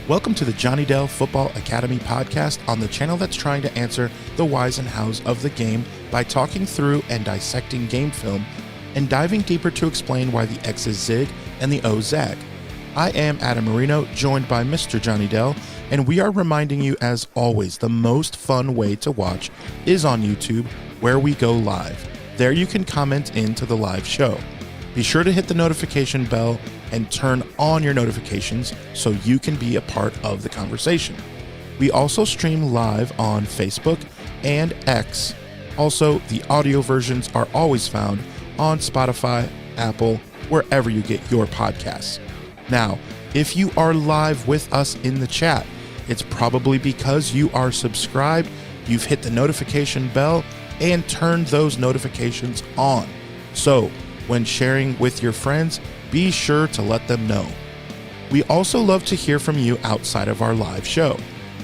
Welcome to the Johnny Dell Football Academy podcast on the channel that's trying to answer the whys and hows of the game by talking through and dissecting game film and diving deeper to explain why the X's zig and the O's zag. I am Adam Marino, joined by Mr. Johnny Dell, and we are reminding you, as always, the most fun way to watch is on YouTube, where we go live. There you can comment into the live show. Be sure to hit the notification bell and turn on your notifications so you can be a part of the conversation. We also stream live on Facebook and X. Also, the audio versions are always found on Spotify, Apple, wherever you get your podcasts. Now, if you are live with us in the chat, it's probably because you are subscribed, you've hit the notification bell, and turned those notifications on. So, when sharing with your friends, be sure to let them know. We also love to hear from you outside of our live show.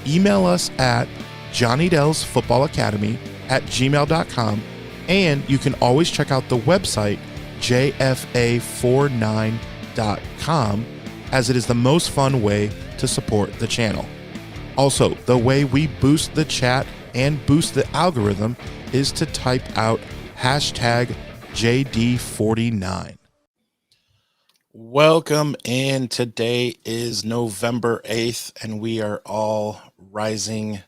Email us at johnnydellsfootballacademy@gmail.com, and you can always check out the website jfa49.com, as it is the most fun way to support the channel. Also, the way we boost the chat and boost the algorithm is to type out hashtag JD49. Welcome in. Today is November 8th, and we are all rising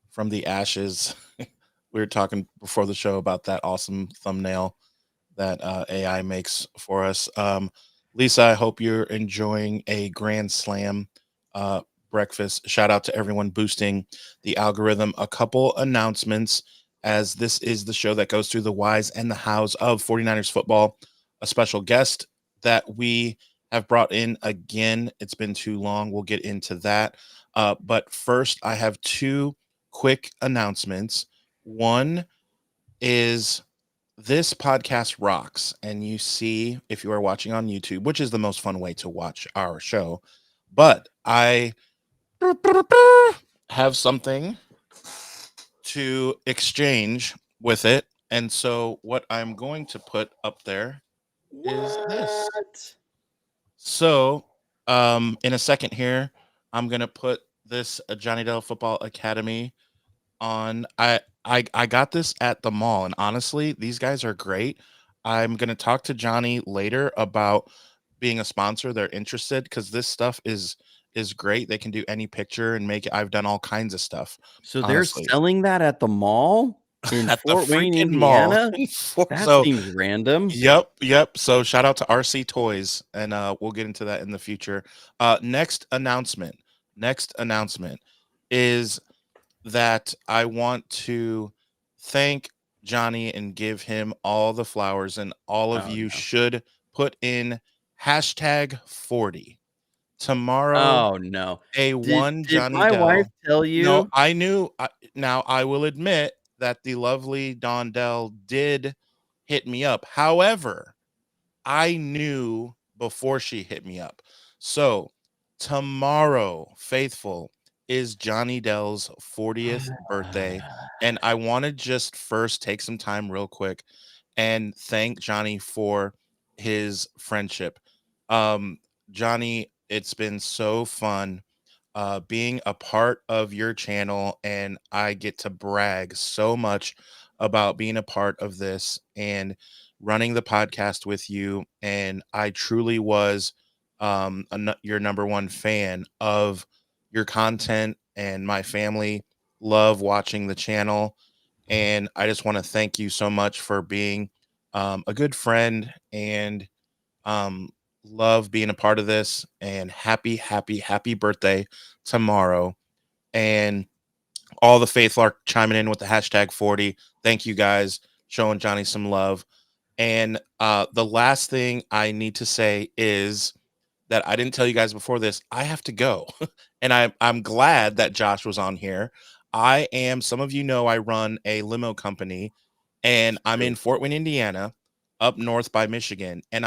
from the ashes. We were talking before the show about that awesome thumbnail that AI makes for us. Lisa, I hope you're enjoying a Grand Slam breakfast. Shout out to everyone boosting the algorithm. A couple announcements, as this is the show that goes through the whys and the hows of 49ers football. A special guest that we have brought in again. It's been too long. We'll get into that. But first, I have two quick announcements. One is this podcast rocks. And you see, if you are watching on YouTube, which is the most fun way to watch our show, but I have something to exchange with it. And so what I'm going to put up there is this. So in a second here, I'm going to put this Johnny Dell Football Academy on. I got this at the mall, and honestly, these guys are great. I'm going to talk to Johnny later about being a sponsor. They're interested because this stuff is great. They can do any picture and make it. I've done all kinds of stuff. So honestly. they're selling that at the mall in At the Fort Wayne, freaking mall. Indiana? That So, seems random. Yep. So shout out to RC Toys, and we'll get into that in the future. Next announcement is that I want to thank Johnny and give him all the flowers, and all of you should put in hashtag 40. Tomorrow, Oh no! did Johnny my Dell. wife tell you? No, I knew. Now I will admit that the lovely Dawn Dell did hit me up. However, I knew before she hit me up. So tomorrow, faithful, is Johnny Dell's 40th birthday, and I want to just first take some time real quick and thank Johnny for his friendship. Johnny, it's been so fun being a part of your channel, and I get to brag so much about being a part of this and running the podcast with you. And I truly was your number one fan of your content, and my family love watching the channel. And I just want to thank you so much for being a good friend, and love being a part of this. And happy birthday tomorrow. And all the faithful are chiming in with the hashtag 40. Thank you guys, showing Johnny some love. And the last thing I need to say is that I didn't tell you guys before this. I have to go. And I'm glad that Josh was on here. Some of you know, I run a limo company, and I'm in Fort Wayne, Indiana, up north by Michigan. And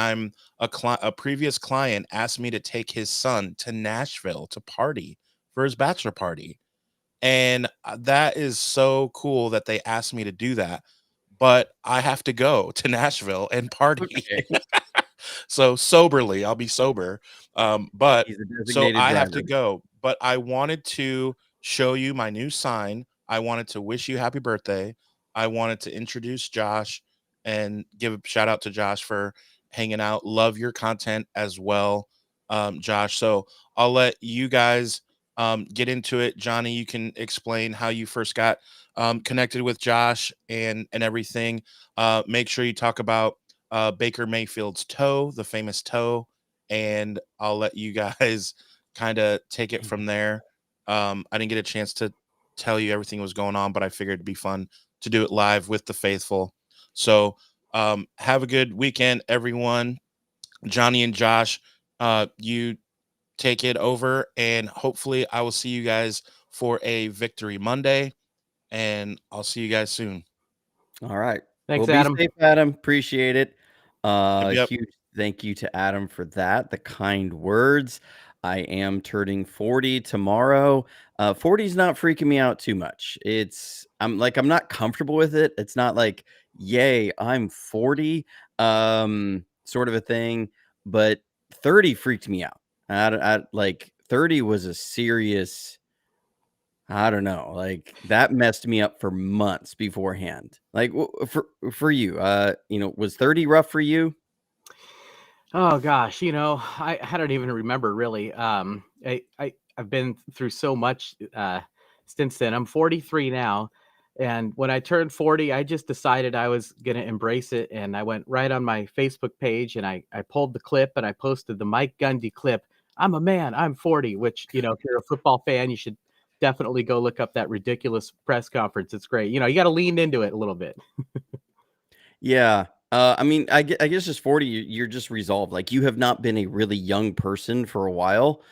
a previous client asked me to take his son to Nashville to party for his bachelor party. And that is so cool that they asked me to do that. But I have to go to Nashville and party. Okay. So soberly, I'll be sober. But so I have to go. but I wanted to show you my new sign. I wanted to wish you happy birthday. I wanted to introduce Josh and give a shout out to Josh for hanging out. Love your content as well, Josh. So I'll let you guys get into it. Johnny, you can explain how you first got connected with Josh and everything. Make sure you talk about Baker Mayfield's toe, the famous toe, and I'll let you guys kind of take it from there. I didn't get a chance to tell you everything was going on, but I figured it'd be fun to do it live with the faithful. So have a good weekend, everyone. Johnny and Josh, you take it over, and hopefully I will see you guys for a Victory Monday, and I'll see you guys soon. All right. Thanks, Well, Adam. be safe, Adam. Appreciate it. Yep. Huge thank you to Adam for that. The kind words. I am turning 40 tomorrow. 40 is not freaking me out too much. I'm not comfortable with it. It's not like, yay, I'm 40, sort of a thing. But 30 freaked me out. Like 30 was a serious, I don't know, like that messed me up for months beforehand. Like for you, was 30 rough for you? Oh gosh, I don't even remember really. I've been through so much since then. I'm 43 now, and when I turned 40, I just decided I was gonna embrace it, and I went right on my Facebook page and I pulled the clip and I posted the Mike Gundy clip. I'm a man, I'm 40, which, if you're a football fan, you should definitely go look up that ridiculous press conference. It's great. You got to lean into it a little bit. Yeah. I guess just 40, you're just resolved. Like you have not been a really young person for a while.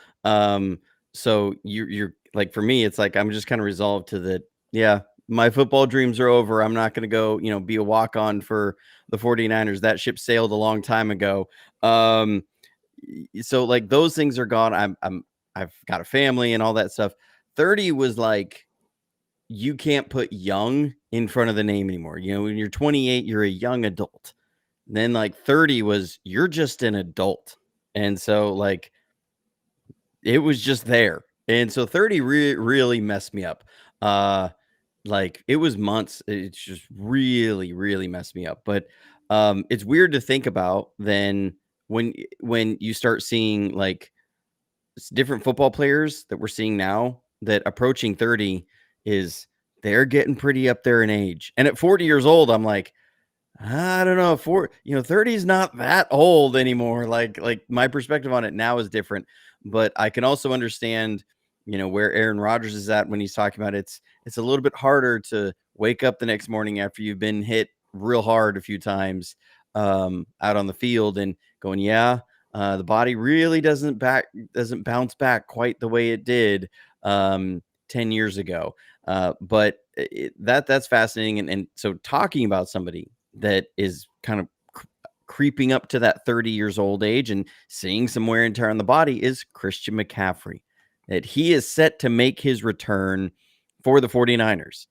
So you're like, for me, it's like, I'm just kind of resolved to that. Yeah, my football dreams are over. I'm not going to go, be a walk-on for the 49ers. That ship sailed a long time ago. So like those things are gone. I've got a family and all that stuff. 30 was like, you can't put young in front of the name anymore. When you're 28, you're a young adult. And then like 30 was, you're just an adult. And so like, it was just there. And so 30 really messed me up. Like it was months. It's just really, really messed me up. But it's weird to think about then when you start seeing like different football players that we're seeing now that approaching 30 is they're getting pretty up there in age. And at 40 years old, I'm like, I don't know, 30 is not that old anymore. Like my perspective on it now is different, but I can also understand, where Aaron Rodgers is at when he's talking about it's a little bit harder to wake up the next morning after you've been hit real hard a few times out on the field and going, the body really doesn't bounce back quite the way it did 10 years ago. But that's fascinating. And so talking about somebody that is kind of creeping up to that 30 years old age and seeing some wear and tear on the body is Christian McCaffrey, that he is set to make his return for the 49ers.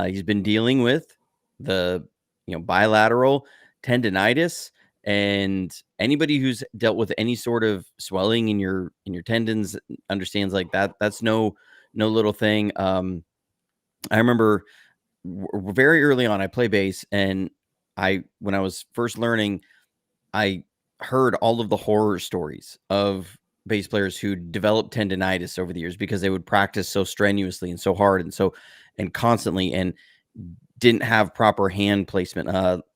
He's been dealing with the bilateral tendonitis, and anybody who's dealt with any sort of swelling in your tendons understands like that's no little thing. I remember very early on, I play bass, and when I was first learning, I heard all of the horror stories of bass players who developed tendonitis over the years because they would practice so strenuously and so hard and constantly and didn't have proper hand placement.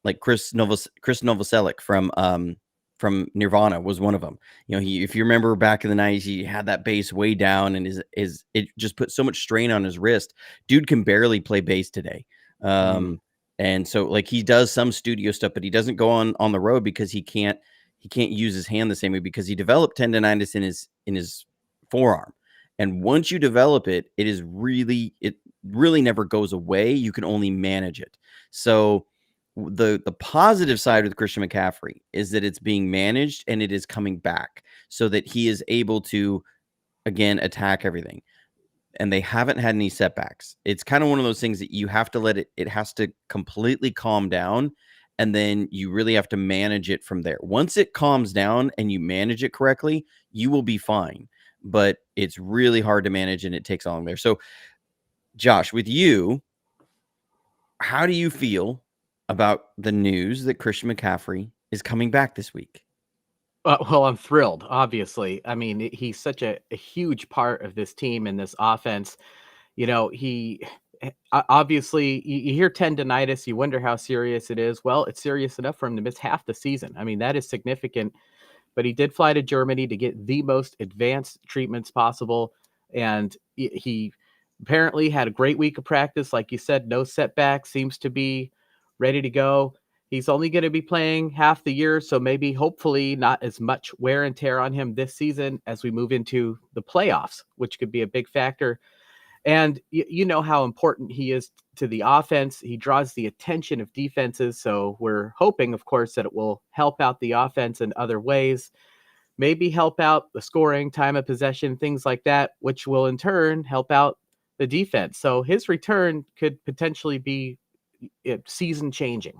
Like Chris Novoselic from Nirvana was one of them. If you remember back in the 90s, he had that bass way down and it just put so much strain on his wrist. Dude can barely play bass today. And so like he does some studio stuff, but he doesn't go on the road because he can't use his hand the same way because he developed tendonitis in his forearm. And once you develop it, it really never goes away. You can only manage it. So the positive side with Christian McCaffrey is that it's being managed and it is coming back so that he is able to, again, attack everything. And they haven't had any setbacks. It's kind of one of those things that you have to it has to completely calm down. And then you really have to manage it from there. Once it calms down and you manage it correctly, you will be fine. but it's really hard to manage and it takes long there. So, Josh, with you, how do you feel about the news that Christian McCaffrey is coming back this week? Well, I'm thrilled, obviously. I mean, he's such a huge part of this team and this offense. You know, obviously, you hear tendonitis, you wonder how serious it is. Well, it's serious enough for him to miss half the season. I mean, that is significant. But he did fly to Germany to get the most advanced treatments possible. And he apparently had a great week of practice. Like you said, no setback, seems to be ready to go. He's only going to be playing half the year, so maybe hopefully not as much wear and tear on him this season as we move into the playoffs, which could be a big factor. And you know how important he is to the offense. He draws the attention of defenses. So we're hoping, of course, that it will help out the offense in other ways, maybe help out the scoring, time of possession, things like that, which will in turn help out the defense. So his return could potentially be season changing.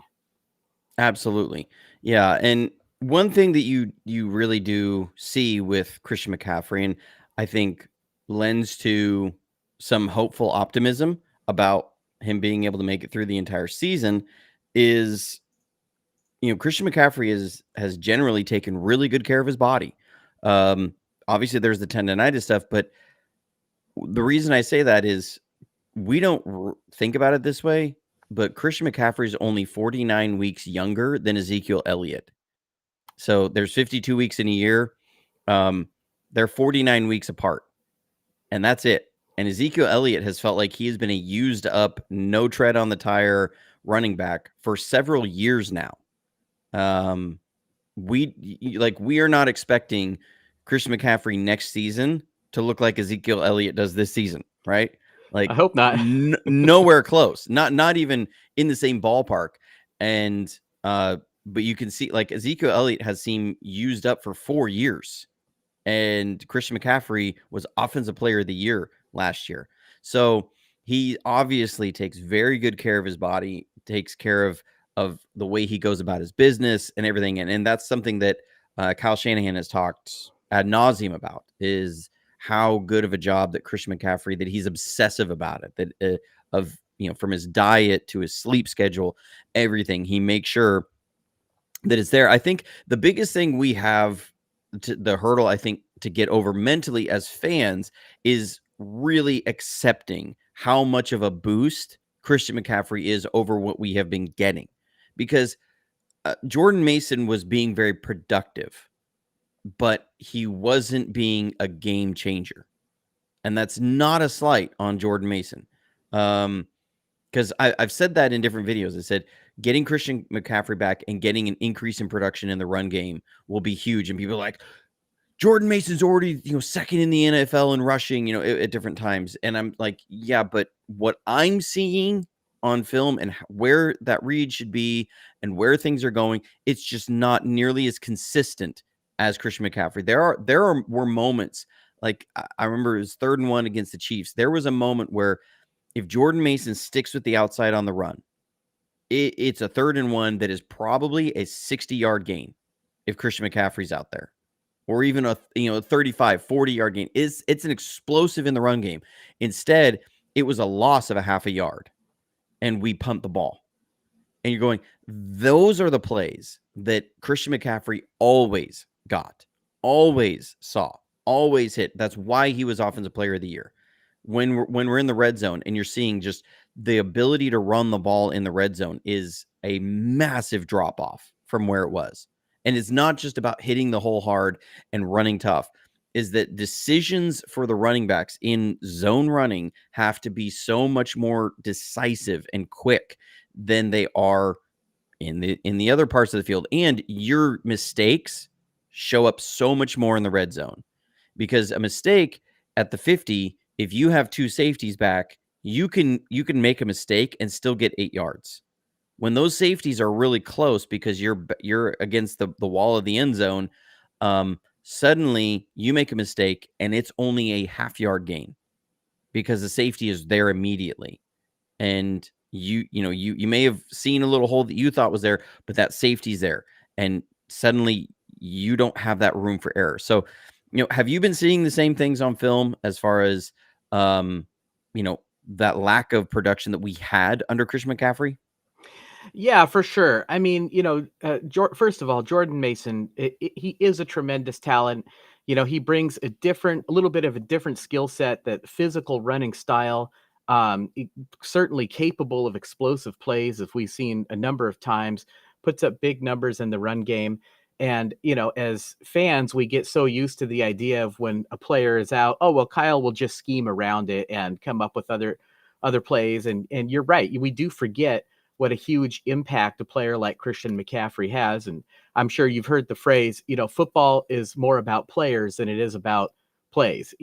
Absolutely. Yeah. And one thing that you really do see with Christian McCaffrey, and I think lends to some hopeful optimism about him being able to make it through the entire season, is, Christian McCaffrey has generally taken really good care of his body. Obviously there's the tendonitis stuff, but the reason I say that is we don't think about it this way, but Christian McCaffrey is only 49 weeks younger than Ezekiel Elliott. So there's 52 weeks in a year. They're 49 weeks apart, and that's it. And Ezekiel Elliott has felt like he has been a used up, no tread on the tire running back for several years now. We are not expecting Christian McCaffrey next season to look like Ezekiel Elliott does this season, right? Like, I hope not. Nowhere close, not even in the same ballpark. And but you can see, like, Ezekiel Elliott has seemed used up for 4 years, and Christian McCaffrey was Offensive Player of the Year last year. So he obviously takes very good care of his body, takes care of the way he goes about his business and everything. And that's something that Kyle Shanahan has talked ad nauseum about, is how good of a job that Christian McCaffrey, that he's obsessive about it, that from his diet to his sleep schedule, everything, he makes sure that it's there. I think the biggest thing we have, the hurdle, I think, to get over mentally as fans, is really accepting how much of a boost Christian McCaffrey is over what we have been getting. Because Jordan Mason was being very productive, but he wasn't being a game changer. And that's not a slight on Jordan Mason. Because I've said that in different videos. I said getting Christian McCaffrey back and getting an increase in production in the run game will be huge. And people are like, Jordan Mason's already, second in the NFL in rushing, at different times. And I'm like, yeah, but what I'm seeing on film and where that read should be and where things are going, it's just not nearly as consistent as Christian McCaffrey. Were moments, like I remember his 3rd and 1 against the Chiefs. There was a moment where if Jordan Mason sticks with the outside on the run, it's a 3rd and 1 that is probably a 60-yard gain if Christian McCaffrey's out there, or even a 35, 40-yard gain. It's an explosive in the run game. Instead, it was a loss of a half a yard, and we pumped the ball. And you're going, those are the plays that Christian McCaffrey always got, always saw, always hit. That's why he was Offensive Player of the Year. When we're in the red zone and you're seeing just the ability to run the ball in the red zone is a massive drop off from where it was. And it's not just about hitting the hole hard and running tough, is that decisions for the running backs in zone running have to be so much more decisive and quick than they are in the other parts of the field. And your mistakes show up so much more in the red zone, because a mistake at the 50, if you have 2 safeties back, you can make a mistake and still get 8 yards. When those safeties are really close because you're against the wall of the end zone, suddenly you make a mistake and it's only a half-yard gain because the safety is there immediately. And you may have seen a little hole that you thought was there, but that safety's there, and suddenly you don't have that room for error. So Have you been seeing the same things on film as far as, that lack of production that we had under Christian McCaffrey? Yeah, for sure. I mean, first of all, Jordan Mason, he is a tremendous talent. He brings a little bit of a different skill set, that physical running style, certainly capable of explosive plays, if we've seen a number of times, puts up big numbers in the run game. And, as fans, we get so used to the idea of when a player is out, oh, well, Kyle will just scheme around it and come up with other plays. And you're right. We do forget what a huge impact a player like Christian McCaffrey has. And I'm sure you've heard the phrase, football is more about players than it is about plays.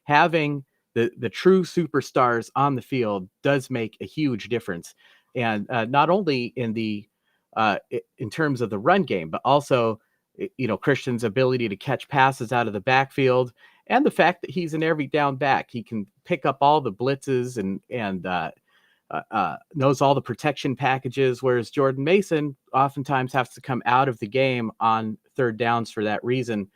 Having the true superstars on the field does make a huge difference. And not only in terms of the run game, but also, Christian's ability to catch passes out of the backfield, and the fact that he's an every down back. He can pick up all the blitzes and knows all the protection packages, whereas Jordan Mason oftentimes has to come out of the game on third downs for that reason.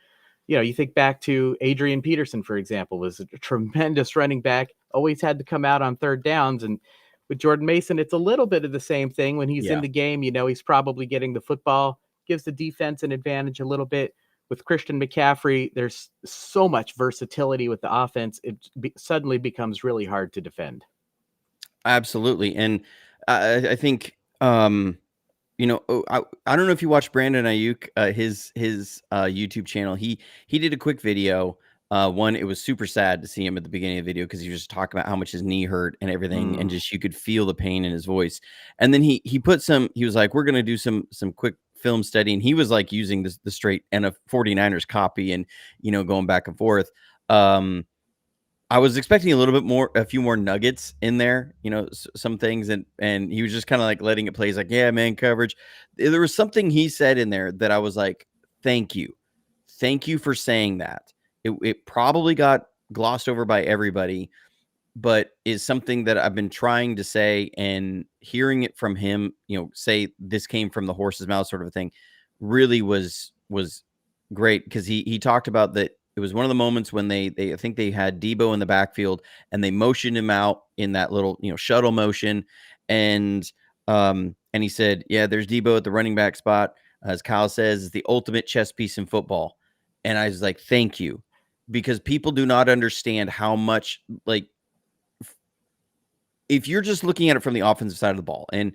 You think back to Adrian Peterson, for example, was a tremendous running back, always had to come out on third downs. And with Jordan Mason, it's a little bit of the same thing. When he's in the game, he's probably getting the football, gives the defense an advantage a little bit. With Christian McCaffrey, there's so much versatility with the offense. It suddenly becomes really hard to defend. Absolutely. And I think, I don't know if you watched Brandon Ayuk, his YouTube channel. He did a quick video. It was super sad to see him at the beginning of the video because he was just talking about how much his knee hurt and everything, and just you could feel the pain in his voice. And then he was like, we're gonna do some quick film study, and he was like using the straight and 49ers copy, and going back and forth. I was expecting a few more nuggets in there, some things, and he was just kind of like letting it play. He's like, yeah, man, coverage. There was something he said in there that I was like, thank you for saying that. It probably got glossed over by everybody, but is something that I've been trying to say, and hearing it from him, say this came from the horse's mouth, sort of a thing, really was great, because he talked about that. It was one of the moments when I think they had Debo in the backfield, and they motioned him out in that little, shuttle motion. And he said, yeah, there's Debo at the running back spot. As Kyle says, it's the ultimate chess piece in football. And I was like, thank you, because people do not understand how much, like, if you're just looking at it from the offensive side of the ball, and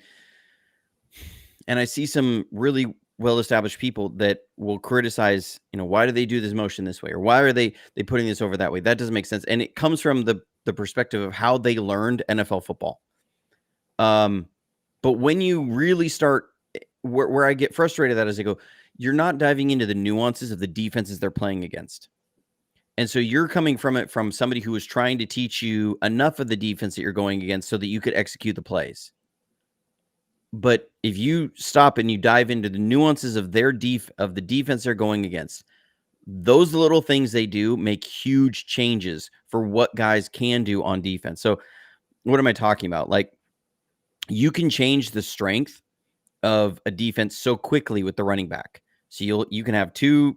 I see some really well-established people that will criticize, why do they do this motion this way? Or why are they putting this over that way? That doesn't make sense. And it comes from the perspective of how they learned NFL football. But when you really start, where I get frustrated at is I go, you're not diving into the nuances of the defenses they're playing against. And so you're coming from it from somebody who is trying to teach you enough of the defense that you're going against so that you could execute the plays. But if you stop and you dive into the nuances of of the defense they're going against, those little things they do make huge changes for what guys can do on defense. So what am I talking about? Like, you can change the strength of a defense so quickly with the running back. So you can have two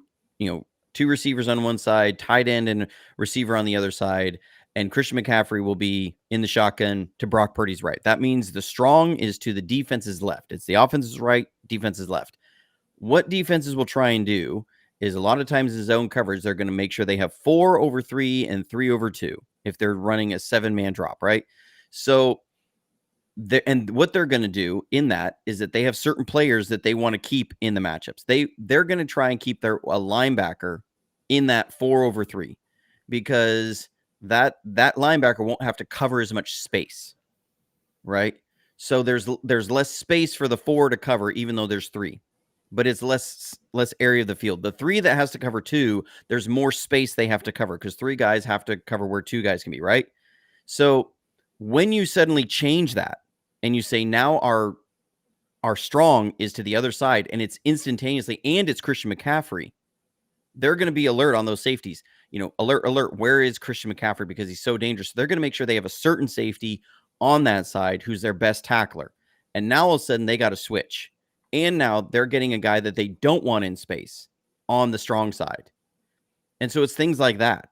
receivers on one side, tight end and receiver on the other side, and Christian McCaffrey will be in the shotgun to Brock Purdy's right. That means the strong is to the defense's left. It's the offense's right, defense's left. What defenses will try and do is, a lot of times in zone coverage, they're going to make sure they have 4/3 and 3/2 if they're running a 7-man drop, right? So, what they're going to do in that is that they have certain players that they want to keep in the matchups. They're going to try and keep a linebacker in that 4/3, because that linebacker won't have to cover as much space, right? So there's less space for the 4 to cover, even though there's 3, but it's less area of the field. The 3 that has to cover 2, there's more space they have to cover, because 3 guys have to cover where 2 guys can be, right? So when you suddenly change that and you say, now our strong is to the other side, and it's instantaneously, and it's Christian McCaffrey, they're going to be alert on those safeties. Alert, where is Christian McCaffrey? Because he's so dangerous. So they're going to make sure they have a certain safety on that side who's their best tackler. And now all of a sudden they got to switch. And now they're getting a guy that they don't want in space on the strong side. And so it's things like that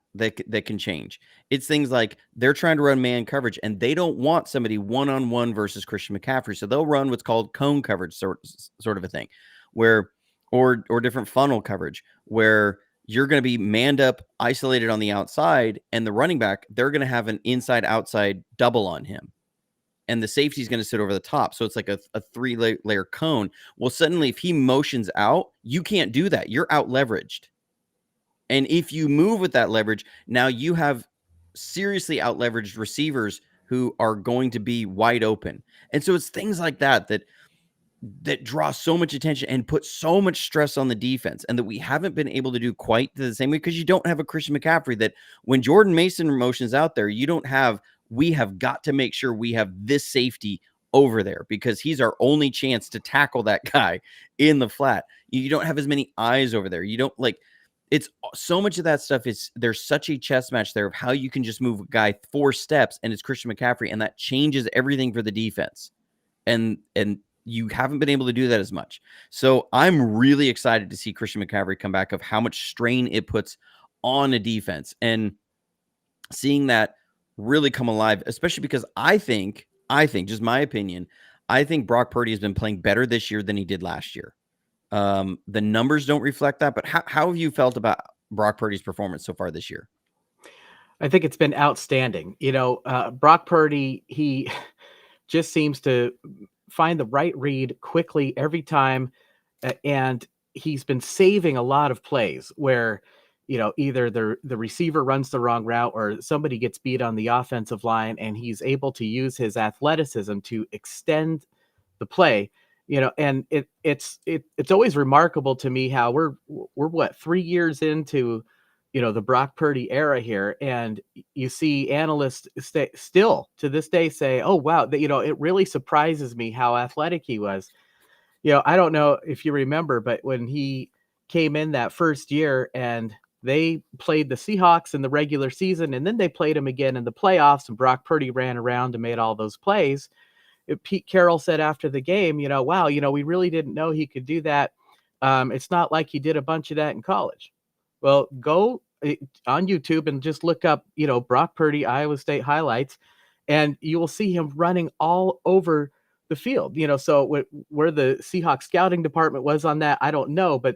can change. It's things like they're trying to run man coverage and they don't want somebody one-on-one versus Christian McCaffrey. So they'll run what's called cone coverage sort of a thing, where or different funnel coverage where you're going to be manned up, isolated on the outside, and the running back, they're going to have an inside-outside double on him. And the safety is going to sit over the top. So it's like a 3-layer cone. Well, suddenly if he motions out, you can't do that. You're out leveraged. And if you move with that leverage, now you have seriously out leveraged receivers who are going to be wide open. And so it's things like that draw so much attention and put so much stress on the defense, and that we haven't been able to do quite the same way because you don't have a Christian McCaffrey that when Jordan Mason motions out there, we have got to make sure we have this safety over there because he's our only chance to tackle that guy in the flat. You don't have as many eyes over there. You don't it's so much of that stuff there's such a chess match there of how you can just move a guy 4 steps and it's Christian McCaffrey, and that changes everything for the defense. And you haven't been able to do that as much. So I'm really excited to see Christian McCaffrey come back, of how much strain it puts on a defense and seeing that really come alive, especially because I think, just my opinion, I think Brock Purdy has been playing better this year than he did last year. The numbers don't reflect that, but how have you felt about Brock Purdy's performance so far this year? I think it's been outstanding. Brock Purdy, he just seems to find the right read quickly every time. And he's been saving a lot of plays where, either the receiver runs the wrong route or somebody gets beat on the offensive line, and he's able to use his athleticism to extend the play. And it's always remarkable to me how we're what, 3 years into, the Brock Purdy era here. And you see analysts still to this day say, oh, wow, it really surprises me how athletic he was. I don't know if you remember, but when he came in that first year and they played the Seahawks in the regular season, and then they played him again in the playoffs, and Brock Purdy ran around and made all those plays. Pete Carroll said after the game, wow, we really didn't know he could do that. It's not like he did a bunch of that in college. Well, go on YouTube and just look up, Brock Purdy, Iowa State highlights, and you will see him running all over the field. So where the Seahawks scouting department was on that, I don't know. But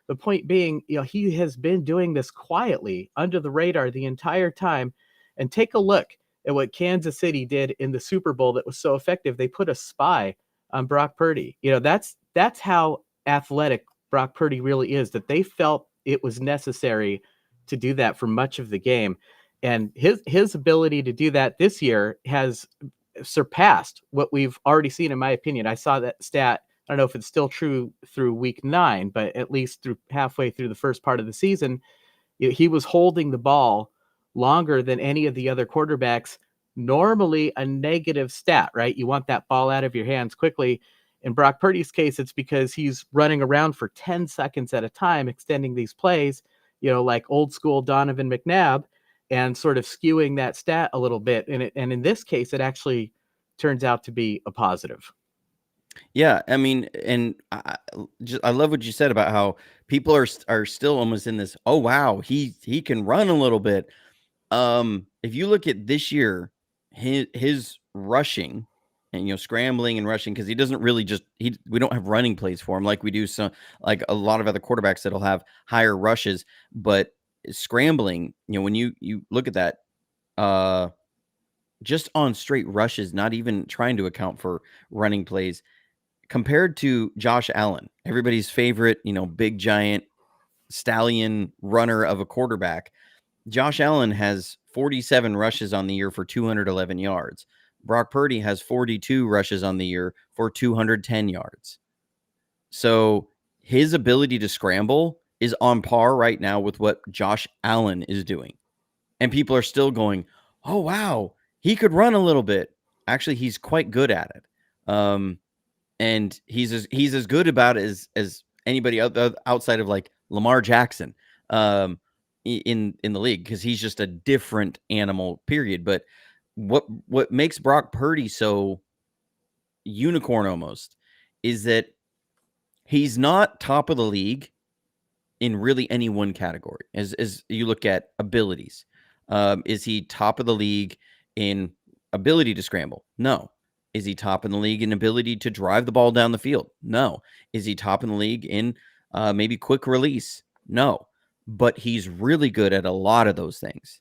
the point being, he has been doing this quietly under the radar the entire time. And take a look at what Kansas City did in the Super Bowl that was so effective. They put a spy on Brock Purdy. That's how athletic Brock Purdy really is, that they felt it was necessary to do that for much of the game. And his ability to do that this year has surpassed what we've already seen, in my opinion. I saw that stat. I don't know if it's still true through week 9, but at least through halfway through the first part of the season, he was holding the ball longer than any of the other quarterbacks. Normally a negative stat, right? You want that ball out of your hands quickly. In Brock Purdy's case, it's because he's running around for 10 seconds at a time, extending these plays, like old school Donovan McNabb, and sort of skewing that stat a little bit. And in this case, it actually turns out to be a positive. Yeah, I mean, and I love what you said about how people are still almost in this, oh wow, he can run a little bit. If you look at this year, his rushing and scrambling and rushing, because he doesn't really we don't have running plays for him like we do like a lot of other quarterbacks that'll have higher rushes, but scrambling, when you look at that, just on straight rushes, not even trying to account for running plays, compared to Josh Allen, everybody's favorite, big giant stallion runner of a quarterback. Josh Allen has 47 rushes on the year for 211 yards. Brock Purdy has 42 rushes on the year for 210 yards. So his ability to scramble is on par right now with what Josh Allen is doing. And people are still going, oh, wow, he could run a little bit. Actually, he's quite good at it. And he's as good about it as anybody outside of like Lamar Jackson in the league, because he's just a different animal, period. But what makes Brock Purdy so unicorn almost is that he's not top of the league in really any one category. As you look at abilities, is he top of the league in ability to scramble? No. Is he top in the league in ability to drive the ball down the field? No. Is he top in the league in maybe quick release? No. But he's really good at a lot of those things.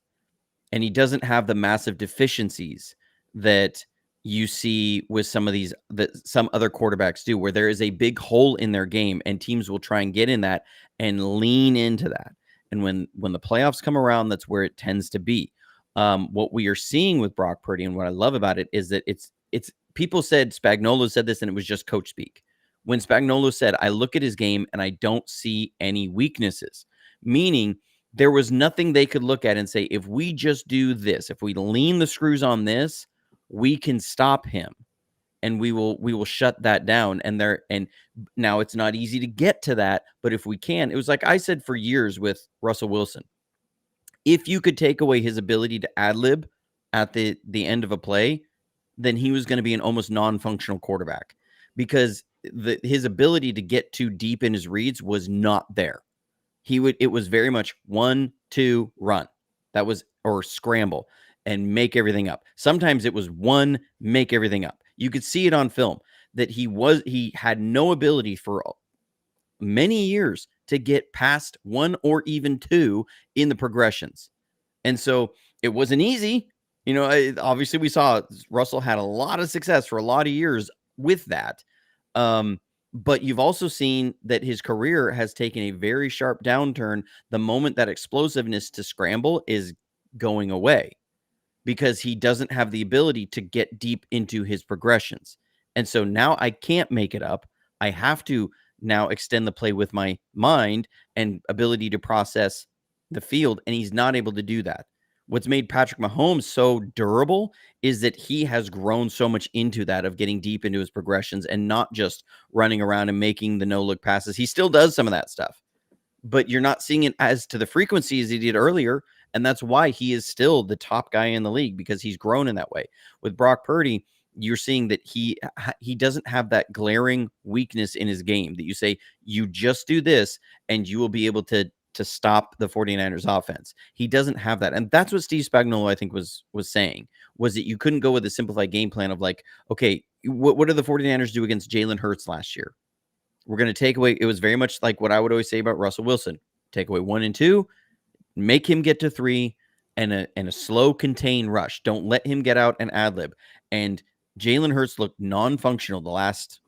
And he doesn't have the massive deficiencies that you see with some of these, that some other quarterbacks do, where there is a big hole in their game and teams will try and get in that and lean into that. And when the playoffs come around, that's where it tends to be. What we are seeing with Brock Purdy, and what I love about it, is that it's people said Spagnuolo said this and it was just coach speak. When Spagnuolo said, I look at his game and I don't see any weaknesses, meaning there was nothing they could look at and say, if we just do this, if we lean the screws on this, we can stop him and we will shut that down. And now it's not easy to get to that, but if we can, it was like I said for years with Russell Wilson, if you could take away his ability to ad lib at the end of a play, then he was going to be an almost non-functional quarterback, because his ability to get too deep in his reads was not there. It was very much 1, 2, run. That was, or scramble and make everything up. Sometimes it was 1, make everything up. You could see it on film that he had no ability for many years to get past 1 or even 2 in the progressions. And so it wasn't easy. Obviously we saw Russell had a lot of success for a lot of years with that. But you've also seen that his career has taken a very sharp downturn the moment that explosiveness to scramble is going away, because he doesn't have the ability to get deep into his progressions. And so now I can't make it up. I have to now extend the play with my mind and ability to process the field, and he's not able to do that. What's made Patrick Mahomes so durable is that he has grown so much into that, of getting deep into his progressions and not just running around and making the no-look passes. He still does some of that stuff, but you're not seeing it as to the frequency as he did earlier, and that's why he is still the top guy in the league, because he's grown in that way. With Brock Purdy, you're seeing that he doesn't have that glaring weakness in his game that you say, you just do this and you will be able to stop the 49ers offense. He doesn't have that. And that's what Steve Spagnuolo, I think, was saying, was that you couldn't go with a simplified game plan of like, okay, what did the 49ers do against Jalen Hurts last year? We're going to take away. It was very much like what I would always say about Russell Wilson. Take away 1 and 2, make him get to 3, and a slow contained rush. Don't let him get out and ad lib. And Jalen Hurts looked non-functional the last,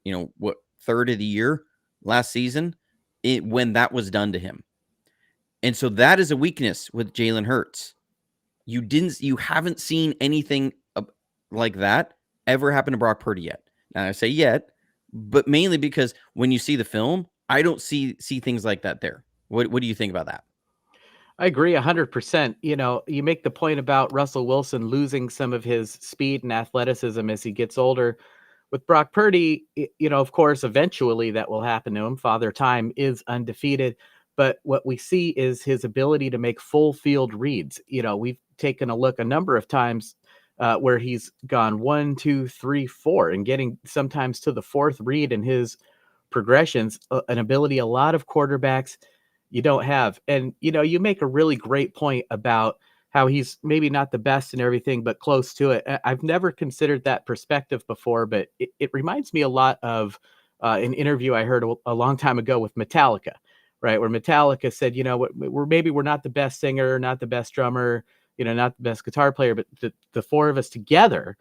third of the year last season when that was done to him. And so that is a weakness with Jalen Hurts. You haven't seen anything like that ever happen to Brock Purdy yet. Now I say yet, but mainly because when you see the film, I don't see things like that there. What do you think about that? I agree 100%. You make the point about Russell Wilson losing some of his speed and athleticism as he gets older. With Brock Purdy, of course, eventually that will happen to him. Father Time is undefeated. But what we see is his ability to make full field reads. We've taken a look a number of times where he's gone 1, 2, 3, 4, and getting sometimes to the 4th read in his progressions, an ability a lot of quarterbacks you don't have. And, you make a really great point about how he's maybe not the best in everything, but close to it. I've never considered that perspective before, but it reminds me a lot of an interview I heard a long time ago with Metallica. Right, where Metallica said, we're not the best singer, not the best drummer, not the best guitar player, but the 4 of us together,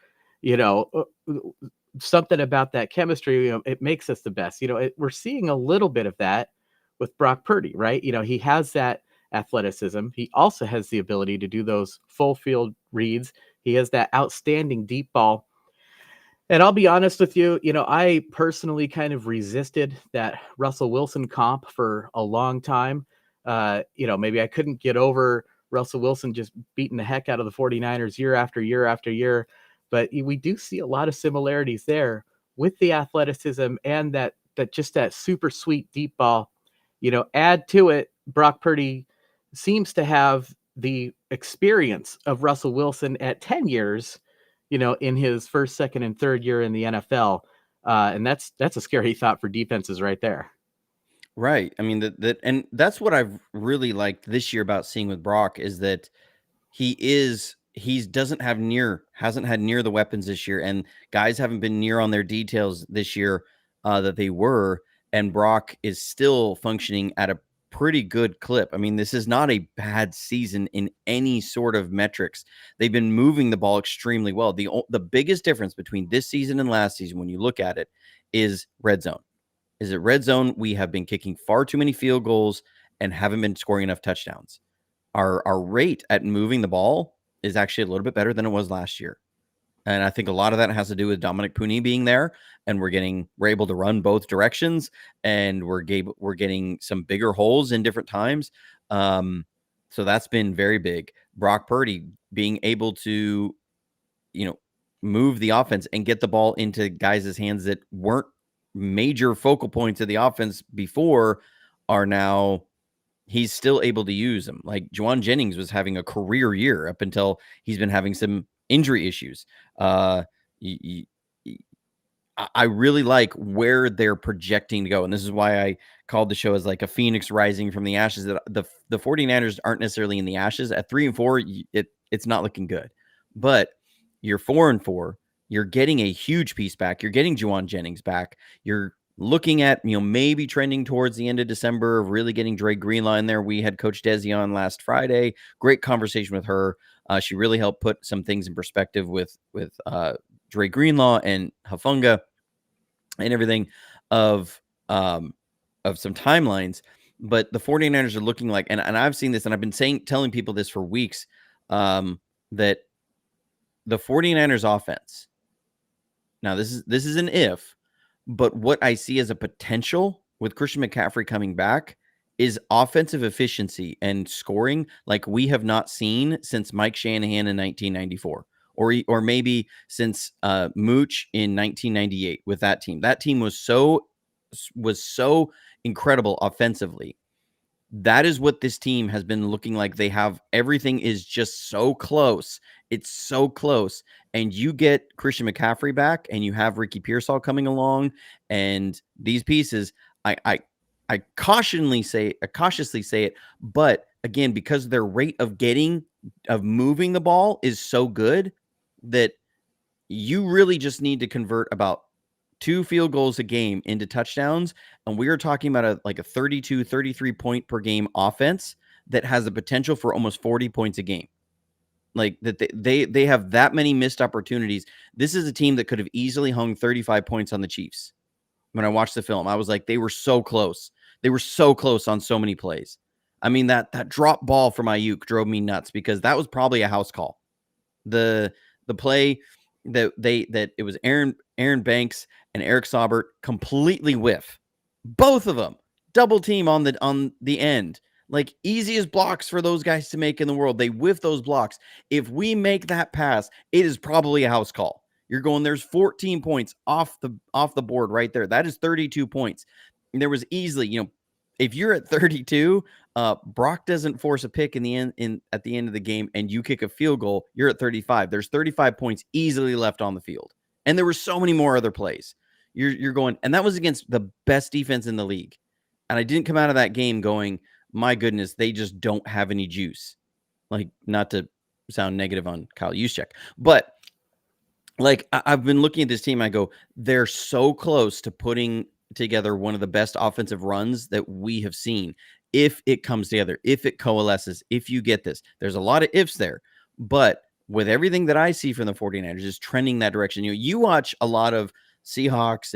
something about that chemistry, it makes us the best. We're seeing a little bit of that with Brock Purdy, right? He has that athleticism. He also has the ability to do those full field reads. He has that outstanding deep ball. And I'll be honest with you, I personally kind of resisted that Russell Wilson comp for a long time. Maybe I couldn't get over Russell Wilson just beating the heck out of the 49ers year after year after year. But we do see a lot of similarities there with the athleticism and that super sweet deep ball. Add to it, Brock Purdy seems to have the experience of Russell Wilson at 10 years, in his first, second, and third year in the NFL. And that's a scary thought for defenses right there. Right. I mean and that's what I've really liked this year about seeing with Brock is that he hasn't had near the weapons this year, and guys haven't been near on their details this year that they were, and Brock is still functioning at a pretty good clip. I mean, this is not a bad season in any sort of metrics. They've been moving the ball extremely well. The biggest difference between this season and last season, when you look at it, is red zone. Is it red zone? We have been kicking far too many field goals and haven't been scoring enough touchdowns. Our rate at moving the ball is actually a little bit better than it was last year. And I think a lot of that has to do with Dominic Puni being there, and we're able to run both directions, and we're getting some bigger holes in different times. So that's been very big. Brock Purdy being able to, move the offense and get the ball into guys' hands that weren't major focal points of the offense before are now. He's still able to use them. Like Juwan Jennings was having a career year up until he's been having some injury issues. I really like where they're projecting to go. And this is why I called the show as like a phoenix rising from the ashes. That the 49ers aren't necessarily in the ashes. At 3-4, it's not looking good. But you're 4-4. You're getting a huge piece back. You're getting Juwan Jennings back. You're looking at, maybe trending towards the end of December of really getting Dre Greenlaw in there. We had Coach Desi on last Friday. Great conversation with her. She really helped put some things in perspective with Dre Greenlaw and Hafunga and everything of some timelines. But the 49ers are looking like, and I've seen this, and I've been telling people this for weeks, that the 49ers offense, now this is an if, but what I see as a potential with Christian McCaffrey coming back is offensive efficiency and scoring like we have not seen since Mike Shanahan in 1994, or maybe since Mooch in 1998 with that team. That team was so incredible offensively. That is what this team has been looking like. They have everything is just so close. It's so close. And you get Christian McCaffrey back, and you have Ricky Pearsall coming along, and these pieces, I cautiously say it, but again, because their rate of moving the ball is so good that you really just need to convert about 2 field goals a game into touchdowns. And we are talking about a 32, 33 point per game offense that has the potential for almost 40 points a game. Like that they have that many missed opportunities. This is a team that could have easily hung 35 points on the Chiefs. When I watched the film, I was like, they were so close. They were so close on so many plays. I mean, that drop ball from Ayuk drove me nuts because that was probably a house call. The play that it was Aaron Banks and Eric Saubert completely whiff. Both of them double team on the end. Like, easiest blocks for those guys to make in the world. They whiff those blocks. If we make that pass, it is probably a house call. You're going, there's 14 points off the board right there. That is 32 points. And there was easily, if you're at 32, Brock doesn't force a pick at the end of the game and you kick a field goal, you're at 35. There's 35 points easily left on the field. And there were so many more other plays. You're going, and that was against the best defense in the league. And I didn't come out of that game going, my goodness, they just don't have any juice. Like, not to sound negative on Kyle Juszczyk, but like I've been looking at this team, I go, they're so close to putting together one of the best offensive runs that we have seen. If it comes together, if it coalesces, if you get this, there's a lot of ifs there, but with everything that I see from the 49ers is trending that direction. You watch a lot of Seahawks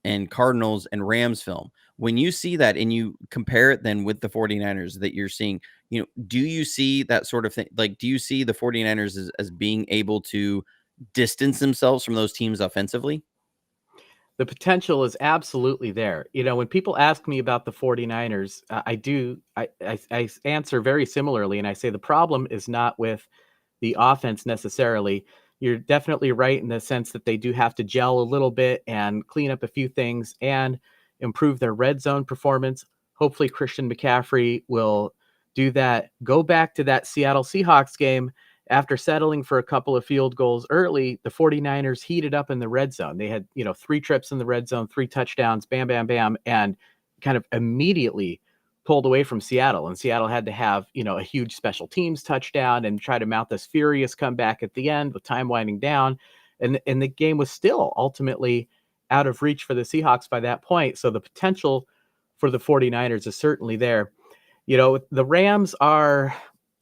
and Cardinals and Rams film. When you see that and you compare it then with the 49ers that you're seeing, do you see that sort of thing? Like, do you see the 49ers as being able to distance themselves from those teams offensively? The potential is absolutely there. When people ask me about the 49ers, I answer very similarly. And I say the problem is not with the offense necessarily. You're definitely right in the sense that they do have to gel a little bit and clean up a few things and improve their red zone performance. Hopefully Christian McCaffrey will do that. Go back to that Seattle Seahawks game. After settling for a couple of field goals early, the 49ers heated up in the red zone. They had, 3 trips in the red zone, 3 touchdowns, bam, bam, bam. And kind of immediately pulled away from Seattle, and Seattle had to have, a huge special teams touchdown and try to mount this furious comeback at the end with time winding down. And the game was still ultimately out of reach for the Seahawks by that point. So the potential for the 49ers is certainly there. The Rams are,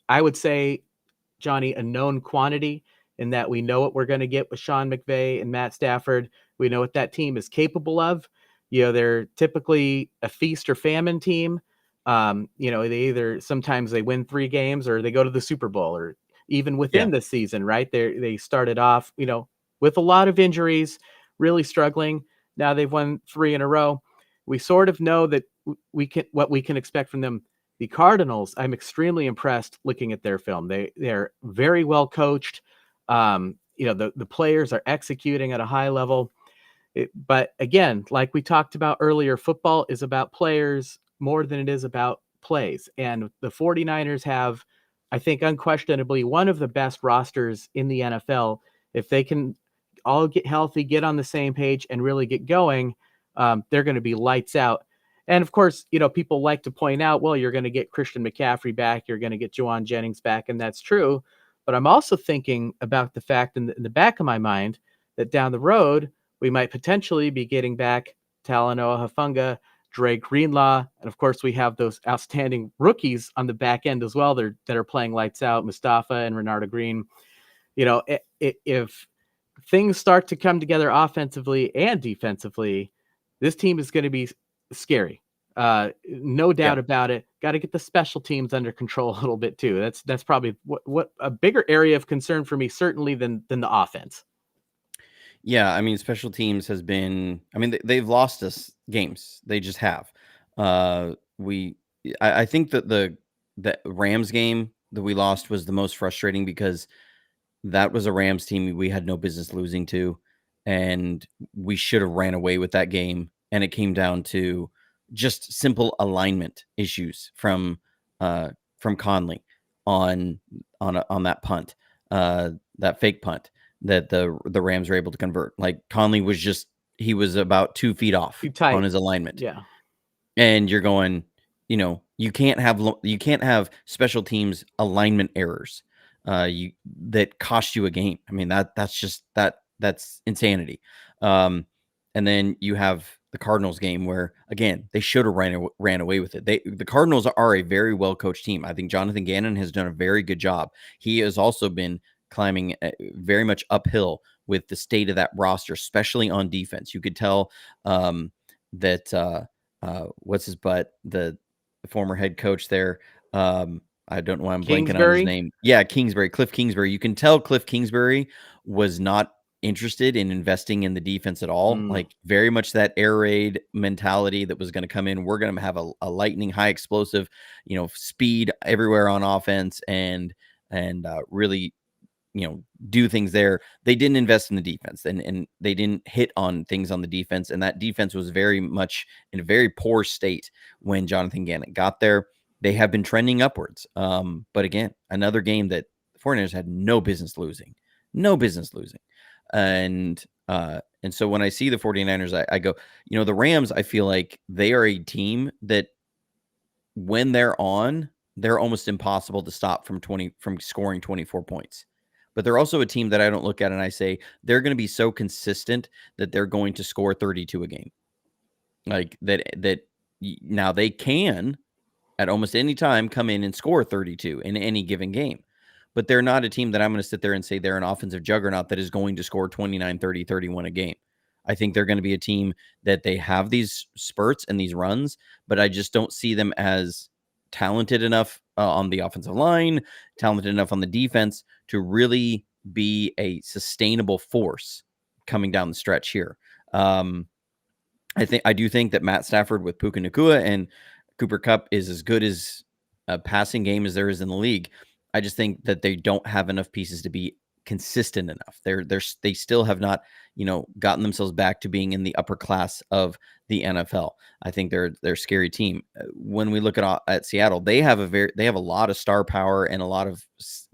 I would say, Johnny, a known quantity in that we know what we're going to get with Sean McVay and Matt Stafford. We know what that team is capable of. They're typically a feast or famine team. Sometimes they win 3 games or they go to the Super Bowl, or even within the season, right? They started off, with a lot of injuries, really struggling. Now they've won 3 in a row. We sort of know that what we can expect from them. The Cardinals, I'm extremely impressed looking at their film. They're very well coached. The players are executing at a high level. But again, like we talked about earlier, football is about players more than it is about plays. And the 49ers have, I think, unquestionably one of the best rosters in the NFL. If they can all get healthy, get on the same page, and really get going, they're going to be lights out. And of course, people like to point out, well, you're going to get Christian McCaffrey back, you're going to get Juwan Jennings back, and that's true. But I'm also thinking about the fact in the back of my mind that down the road, we might potentially be getting back Talanoa Hufanga, Dre Greenlaw, and of course, we have those outstanding rookies on the back end as well that are playing lights out, Mustafa and Renardo Green. If things start to come together offensively and defensively, this team is going to be scary. No doubt about it. Got to get the special teams under control a little bit too. That's probably what a bigger area of concern for me, certainly than the offense. Yeah, I mean, special teams has been. I mean, they've lost us games. They just have. I think that the Rams game that we lost was the most frustrating because that was a Rams team we had no business losing to, and we should have ran away with that game. And it came down to just simple alignment issues from Conley on that punt, that fake punt that the Rams were able to convert. Like Conley he was about 2 feet off on his alignment. Yeah. And you're going, you can't have special teams alignment errors that cost you a game. I mean, that's insanity. And then you have the Cardinals game where, again, they should have ran away with it. The Cardinals are a very well-coached team. I think Jonathan Gannon has done a very good job. He has also been climbing very much uphill with the state of that roster, especially on defense. You could tell that what's his butt, the former head coach there. I don't know why I'm blanking on his name. Yeah, Cliff Kingsbury. You can tell Cliff Kingsbury was not interested in investing in the defense at all. Like very much that air raid mentality that was going to come in. We're going to have a lightning, high explosive, speed everywhere on offense and really, do things there. They didn't invest in the defense and they didn't hit on things on the defense. And that defense was very much in a very poor state when Jonathan Gannon got there. They have been trending upwards. But again, another game that the 49ers had no business losing. And so when I see the 49ers, I go, the Rams, I feel like they are a team that when they're on, they're almost impossible to stop from scoring 24 points. But they're also a team that I don't look at and I say they're going to be so consistent that they're going to score 32 a game. Like that now they can at almost any time come in and score 32 in any given game. But they're not a team that I'm going to sit there and say they're an offensive juggernaut that is going to score 29, 30, 31 a game. I think they're going to be a team that they have these spurts and these runs, but I just don't see them as talented enough on the offensive line, talented enough on the defense to really be a sustainable force coming down the stretch here. I do think that Matt Stafford with Puka Nacua and Cooper Kupp is as good as a passing game as there is in the league. I just think that they don't have enough pieces to be consistent enough. They still have not, gotten themselves back to being in the upper class of the NFL. I think they're a scary team. When we look at Seattle, they have a lot of star power and a lot of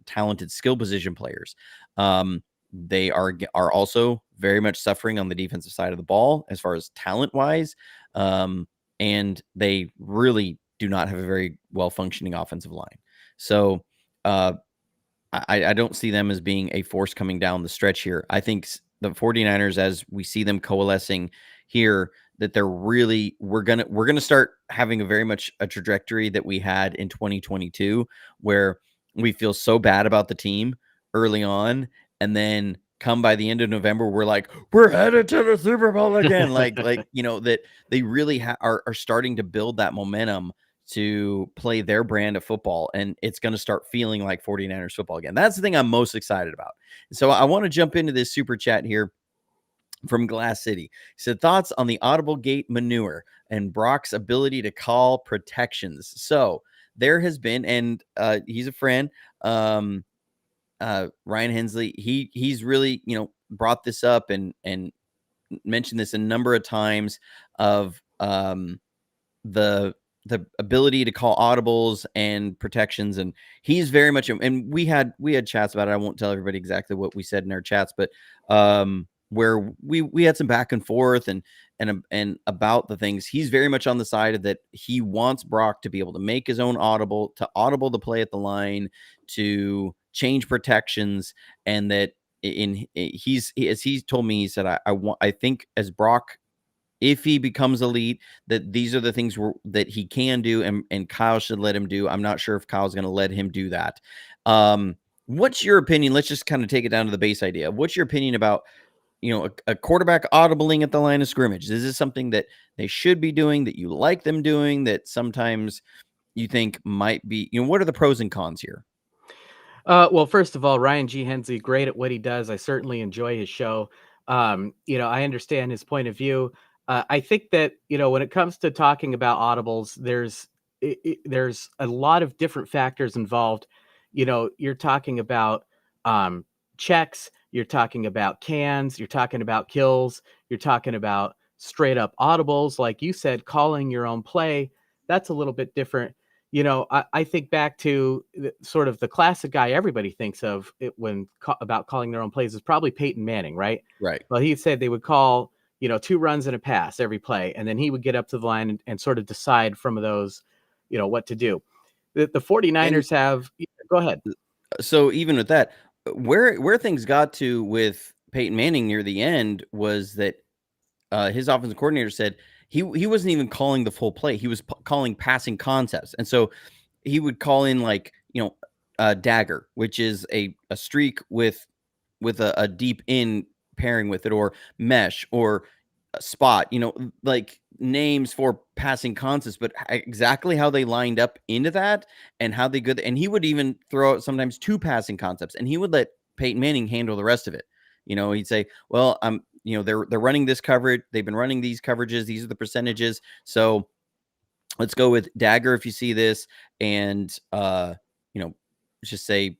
talented skill position players. They are also very much suffering on the defensive side of the ball as far as talent wise. And and they really do not have a very well functioning offensive line. So I don't see them as being a force coming down the stretch here. I think the 49ers, as we see them coalescing here, that they're really, we're gonna start having a very much a trajectory that we had in 2022, where we feel so bad about the team early on, and then come by the end of November, we're like, we're headed to the Super Bowl again. like that they really are starting to build that momentum to play their brand of football, and it's going to start feeling like 49ers football again. That's the thing I'm most excited about. So I want to jump into this super chat here from Glass City. He said, thoughts on the audible gate manure and Brock's ability to call protections. So there has been, and he's a friend, Ryan Hensley, he's really, brought this up and mentioned this a number of times of the ability to call audibles and protections. And he's very much, and we had chats about it. I won't tell everybody exactly what we said in our chats, but where we had some back and forth and about the things. He's very much on the side of that. He wants Brock to be able to make his own audible, to audible the play at the line, to change protections, and that as he's told me, he said, I think as Brock, if he becomes elite, that these are the things that he can do, and Kyle should let him do. I'm not sure if Kyle's going to let him do that. What's your opinion? Let's just kind of take it down to the base idea. What's your opinion about, a quarterback audibling at the line of scrimmage? Is this something that they should be doing, that you like them doing, that sometimes you think might be, what are the pros and cons here? Well, first of all, Ryan G. Hensley, great at what he does. I certainly enjoy his show. I understand his point of view. I think that, when it comes to talking about audibles, there's a lot of different factors involved. You're talking about checks, you're talking about cans, you're talking about kills, you're talking about straight up audibles. Like you said, calling your own play, that's a little bit different. I think back to sort of the classic guy everybody thinks of about calling their own plays is probably Peyton Manning, right? Right. Well, he said they would call, 2 runs and a pass every play, and then he would get up to the line and sort of decide from those, what to do. The 49ers have, go ahead. So even with that, where things got to with Peyton Manning near the end was that his offensive coordinator said he wasn't even calling the full play. He was calling passing concepts. And so he would call in dagger, which is a streak with a deep in pairing with it, or mesh, or a spot, like names for passing concepts, but exactly how they lined up into that and how they good. And he would even throw out sometimes 2 passing concepts, and he would let Peyton Manning handle the rest of it. He'd say, well, they're running this coverage. They've been running these coverages. These are the percentages. So let's go with dagger if you see this, and just say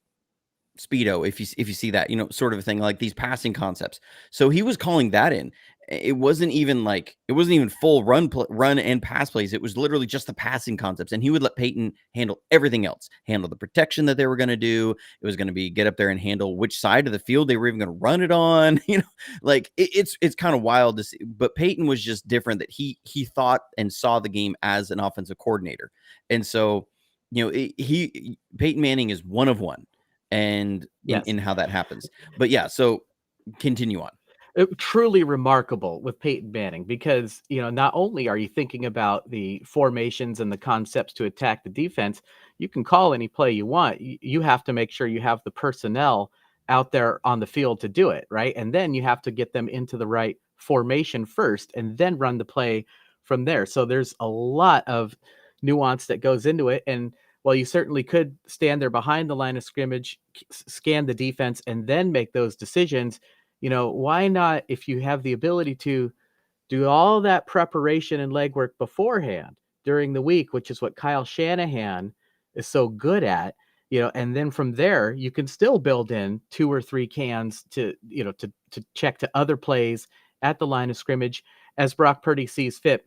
speedo if you see that, sort of a thing, like these passing concepts. So he was calling that in. It wasn't even full run and pass plays. It was literally just the passing concepts, and he would let Peyton handle everything else, handle the protection that they were going to do. It was going to be get up there and handle which side of the field they were even going to run it on. It's kind of wild to see. But Peyton was just different, that he thought and saw the game as an offensive coordinator, and so Peyton Manning is one of one, and in how that happens. But yeah, so continue on. Truly remarkable with Peyton Manning, because not only are you thinking about the formations and the concepts to attack the defense, you can call any play you want. You have to make sure you have the personnel out there on the field to do it, right? And then you have to get them into the right formation first, and then run the play from there. So there's a lot of nuance that goes into it. And while you certainly could stand there behind the line of scrimmage, scan the defense, and then make those decisions, why not, if you have the ability to do all that preparation and legwork beforehand during the week, which is what Kyle Shanahan is so good at, and then from there you can still build in 2 or 3 cans to check to other plays at the line of scrimmage as Brock Purdy sees fit.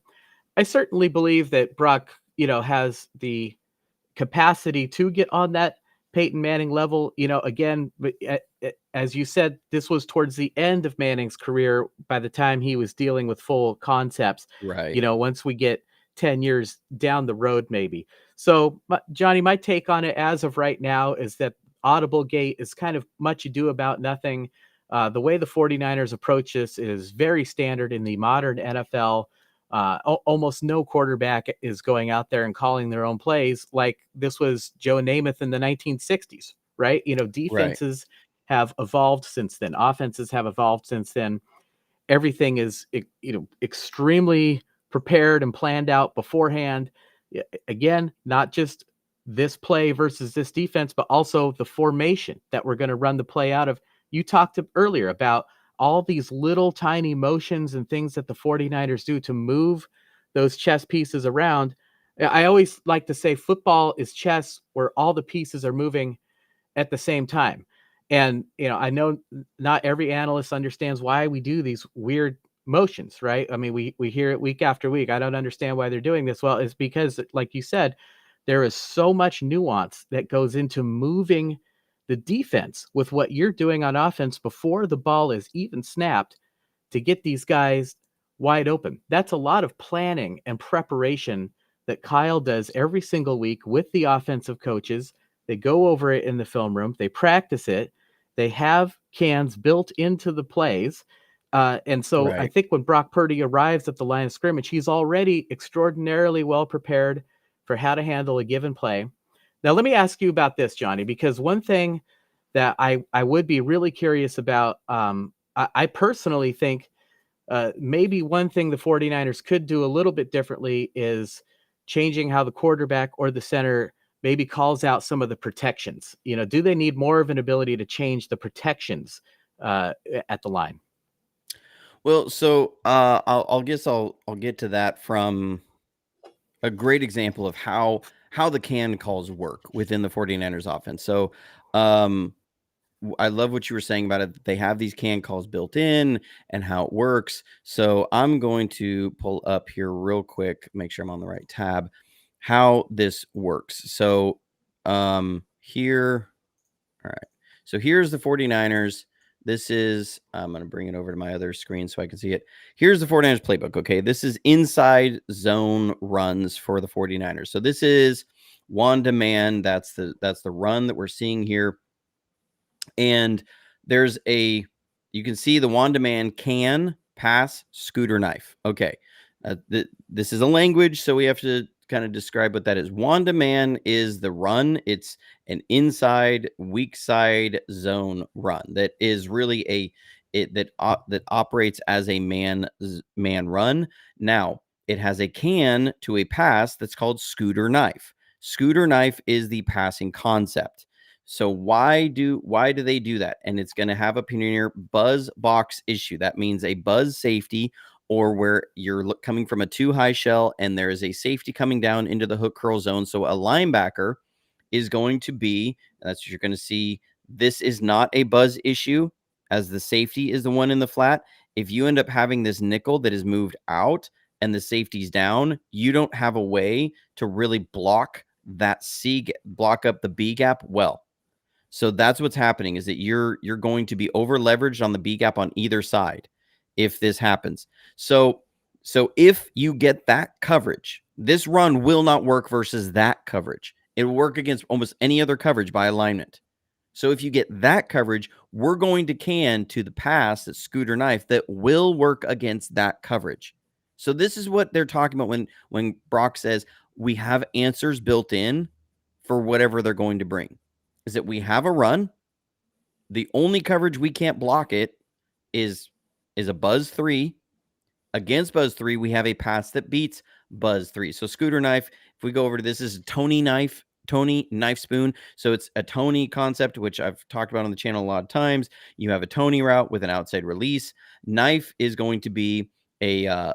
I certainly believe that Brock, has the capacity to get on that Peyton Manning level. Again, as you said, this was towards the end of Manning's career by the time he was dealing with full concepts. Right. Once we get 10 years down the road, maybe. So, Johnny, my take on it as of right now is that Audible Gate is kind of much ado about nothing. The way the 49ers approach this is very standard in the modern NFL. Almost no quarterback is going out there and calling their own plays like this was Joe Namath in the 1960s, right? Defenses have evolved since then. Offenses have evolved since then. Everything is, extremely prepared and planned out beforehand. Again, not just this play versus this defense, but also the formation that we're going to run the play out of. You talked earlier about all these little tiny motions and things that the 49ers do to move those chess pieces around. I always like to say football is chess where all the pieces are moving at the same time. And, I know not every analyst understands why we do these weird motions, right? I mean, we hear it week after week. I don't understand why they're doing this. Well, it's because, like you said, there is so much nuance that goes into moving the defense with what you're doing on offense before the ball is even snapped to get these guys wide open. That's a lot of planning and preparation that Kyle does every single week with the offensive coaches. They go over it in the film room. They practice it. They have cans built into the plays. And so I think when Brock Purdy arrives at the line of scrimmage, he's already extraordinarily well prepared for how to handle a given play. Now, let me ask you about this, Johnny, because one thing that I would be really curious about, I personally think maybe one thing the 49ers could do a little bit differently is changing how the quarterback or the center maybe calls out some of the protections. Do they need more of an ability to change the protections at the line? Well, so I'll get to that from a great example of how the can calls work within the 49ers offense. So I love what you were saying about it. They have these can calls built in and how it works. So I'm going to pull up here real quick, make sure I'm on the right tab, how this works. So here, all right. So here's the 49ers. This is, I'm going to bring it over to my other screen so I can see it. Here's the 49ers playbook. Okay. This is inside zone runs for the 49ers. So this is Wanda man. That's the run that we're seeing here. And there's you can see the Wanda man can pass scooter knife. Okay. This is a language, so we have to kind of describe what that is. Wanda man is the run. It's an inside weak side zone run that is really that operates as a man run. Now it has a can to a pass that's called scooter knife. Scooter knife is the passing concept. So why do they do that? And it's going to have up here buzz box issue. That means a buzz safety, or where you're coming from a too high shell and there is a safety coming down into the hook curl zone. So a linebacker is going to be, that's what you're going to see. This is not a buzz issue, as the safety is the one in the flat. If you end up having this nickel that is moved out and the safety's down, you don't have a way to really block that block up the B gap well. So that's what's happening, is that you're going to be over leveraged on the B gap on either side if this happens. So if you get that coverage, this run will not work versus that coverage. It will work against almost any other coverage by alignment. So if you get that coverage, we're going to can to the pass, that scooter knife, that will work against that coverage. So this is what they're talking about when Brock says we have answers built in for whatever they're going to bring. Is that we have a run. The only coverage we can't block it is a buzz 3. Against buzz 3, we have a pass that beats buzz 3. So scooter knife, if we go over to this is Tony knife spoon. So it's a Tony concept, which I've talked about on the channel a lot of times. You have a Tony route with an outside release. Knife is going to be a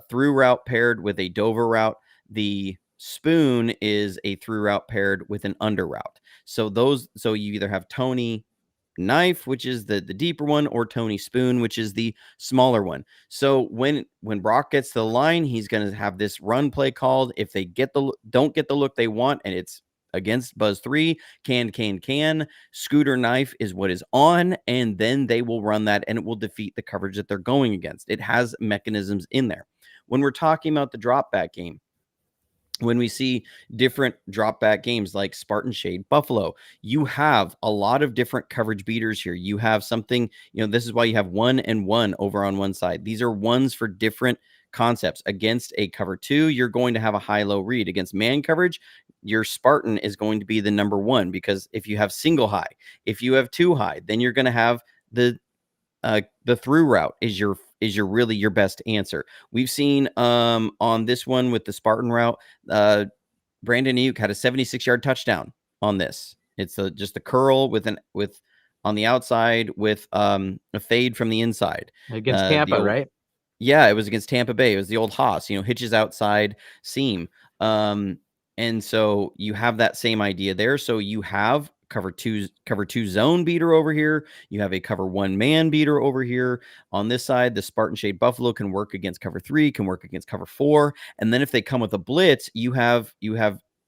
through route paired with a Dover route. The spoon is a through route paired with an under route. So you either have Tony knife, which is the deeper one, or Tony spoon, which is the smaller one. So when Brock gets to the line, he's going to have this run play called. If they don't get the look they want, and it's against buzz 3, can, scooter knife is what is on, and then they will run that, and it will defeat the coverage that they're going against. It has mechanisms in there. When we're talking about the drop back game, when we see different drop back games like Spartan Shade Buffalo, you have a lot of different coverage beaters here. You have something, this is why you have 1 and 1 over on one side. These are ones for different concepts. Against a cover 2, you're going to have a high-low read. Against man coverage, your Spartan is going to be the number 1, because if you have single high, if you have 2 high, then you're going to have the through route is really your best answer. We've seen on this one with the Spartan route, Brandon Ayuk had a 76-yard touchdown on this. It's just a curl with on the outside with a fade from the inside against Tampa, right? Yeah, it was against Tampa Bay. It was the old Haas, hitches outside seam. And so you have that same idea there. So you have cover two zone beater over here. You have a cover 1 man beater over here. On this side, the Spartan Shade Buffalo can work against cover 3, can work against cover 4. And then if they come with a blitz, you have